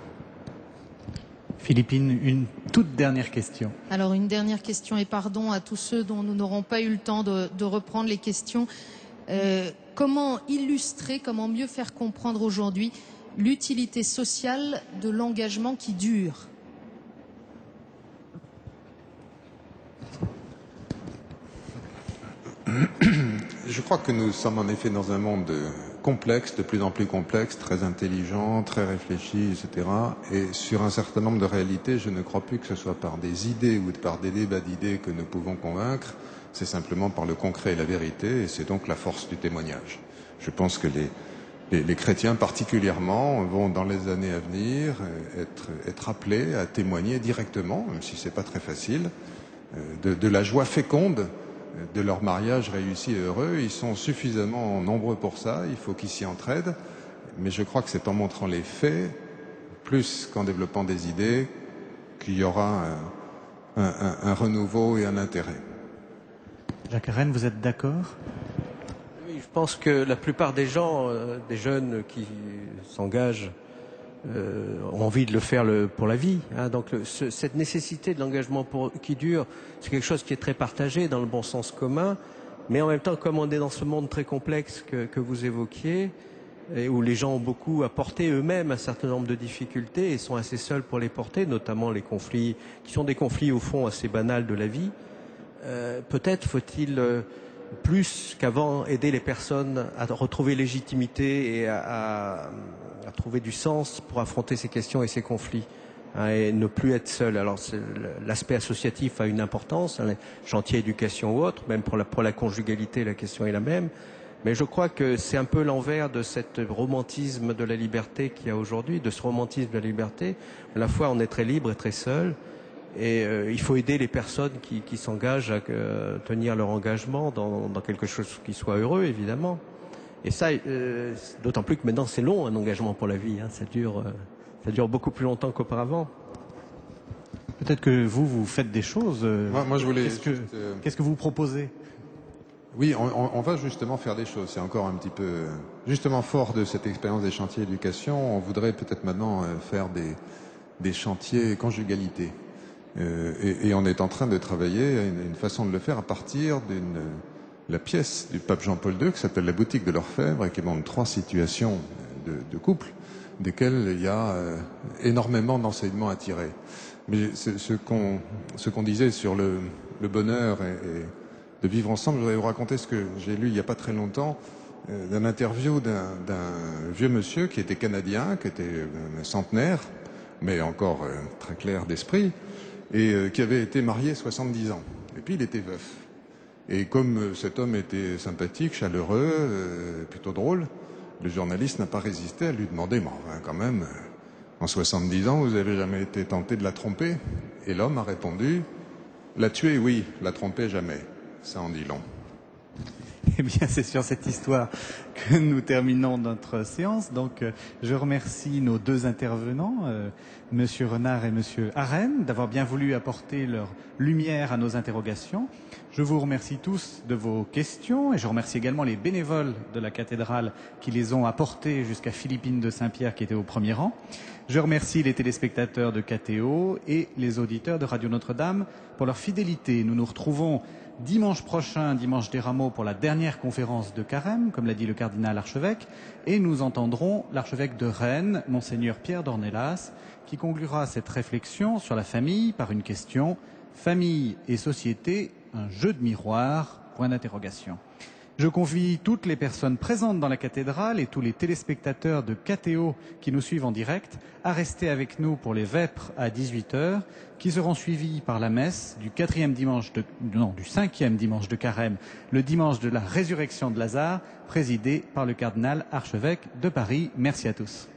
Philippine, une toute dernière question. Alors, une dernière question, et pardon à tous ceux dont nous n'aurons pas eu le temps de reprendre les questions. Comment illustrer, comment mieux faire comprendre aujourd'hui l'utilité sociale de l'engagement qui dure? Je crois que nous sommes en effet dans un monde complexe, de plus en plus complexe, très intelligent, très réfléchi, etc. Et sur un certain nombre de réalités, je ne crois plus que ce soit par des idées ou par des débats d'idées que nous pouvons convaincre, c'est simplement par le concret et la vérité, et c'est donc la force du témoignage. Je pense que les chrétiens particulièrement vont dans les années à venir être appelés à témoigner directement, même si c'est pas très facile, de la joie féconde de leur mariage réussi et heureux. Ils sont suffisamment nombreux pour ça, il faut qu'ils s'y entraident, mais je crois que c'est en montrant les faits, plus qu'en développant des idées, qu'il y aura un renouveau et un intérêt. Jacques Rennes, vous êtes d'accord? Oui, je pense que la plupart des gens, des jeunes qui s'engagent, ont envie de le faire pour la vie. Donc cette nécessité de l'engagement qui dure, c'est quelque chose qui est très partagé dans le bon sens commun, mais en même temps, comme on est dans ce monde très complexe que vous évoquiez, et où les gens ont beaucoup à porter eux-mêmes un certain nombre de difficultés et sont assez seuls pour les porter, notamment les conflits, qui sont des conflits au fond assez banals de la vie, peut-être faut-il plus qu'avant aider les personnes à retrouver légitimité et à trouver du sens pour affronter ces questions et ces conflits, et ne plus être seul. Alors l'aspect associatif a une importance, les chantiers éducation ou autre, même pour la conjugalité la question est la même, mais je crois que c'est un peu l'envers de cet romantisme de la liberté qu'il y a aujourd'hui, de ce romantisme de la liberté. À la fois on est très libre et très seul, et il faut aider les personnes qui s'engagent à tenir leur engagement dans quelque chose qui soit heureux, évidemment. Et ça, d'autant plus que maintenant c'est long un engagement pour la vie, ça dure beaucoup plus longtemps qu'auparavant. Peut-être que vous faites des choses. Moi, je voulais Qu'est-ce que vous proposez? Oui, on va justement faire des choses. C'est encore un petit peu... Justement, fort de cette expérience des chantiers éducation, on voudrait peut-être maintenant faire des chantiers conjugalité. Et on est en train de travailler à une façon de le faire à partir la pièce du pape Jean-Paul II qui s'appelle La boutique de l'orfèvre et qui montre 3 situations de couple desquelles il y a énormément d'enseignements à tirer. Mais ce qu'on disait sur le bonheur et de vivre ensemble, je voudrais vous raconter ce que j'ai lu il n'y a pas très longtemps d'une interview d'un vieux monsieur qui était canadien, qui était un centenaire, mais encore très clair d'esprit, et qui avait été marié 70 ans. Et puis il était veuf. Et comme cet homme était sympathique, chaleureux, plutôt drôle, le journaliste n'a pas résisté à lui demander, mais enfin, quand même, en 70 ans, vous avez jamais été tenté de la tromper? Et l'homme a répondu, la tuer, oui, la tromper, jamais. Ça en dit long. Eh bien, c'est sur cette histoire que nous terminons notre séance. Donc, je remercie nos 2 intervenants, Monsieur Renard et Monsieur Arène, d'avoir bien voulu apporter leur lumière à nos interrogations. Je vous remercie tous de vos questions et je remercie également les bénévoles de la cathédrale qui les ont apportées jusqu'à Philippine de Saint-Pierre qui était au premier rang. Je remercie les téléspectateurs de KTO et les auditeurs de Radio Notre-Dame pour leur fidélité. Nous nous retrouvons dimanche prochain, dimanche des Rameaux, pour la dernière conférence de Carême, comme l'a dit le cardinal archevêque, et nous entendrons l'archevêque de Rennes, Monseigneur Pierre d'Ornelas, qui conclura cette réflexion sur la famille par une question « Famille et société, un jeu de miroir ?» point d'interrogation. Je convie toutes les personnes présentes dans la cathédrale et tous les téléspectateurs de KTO qui nous suivent en direct à rester avec nous pour les vêpres à 18h, qui seront suivis par la messe du 5e dimanche de Carême, le dimanche de la résurrection de Lazare, présidé par le cardinal archevêque de Paris. Merci à tous.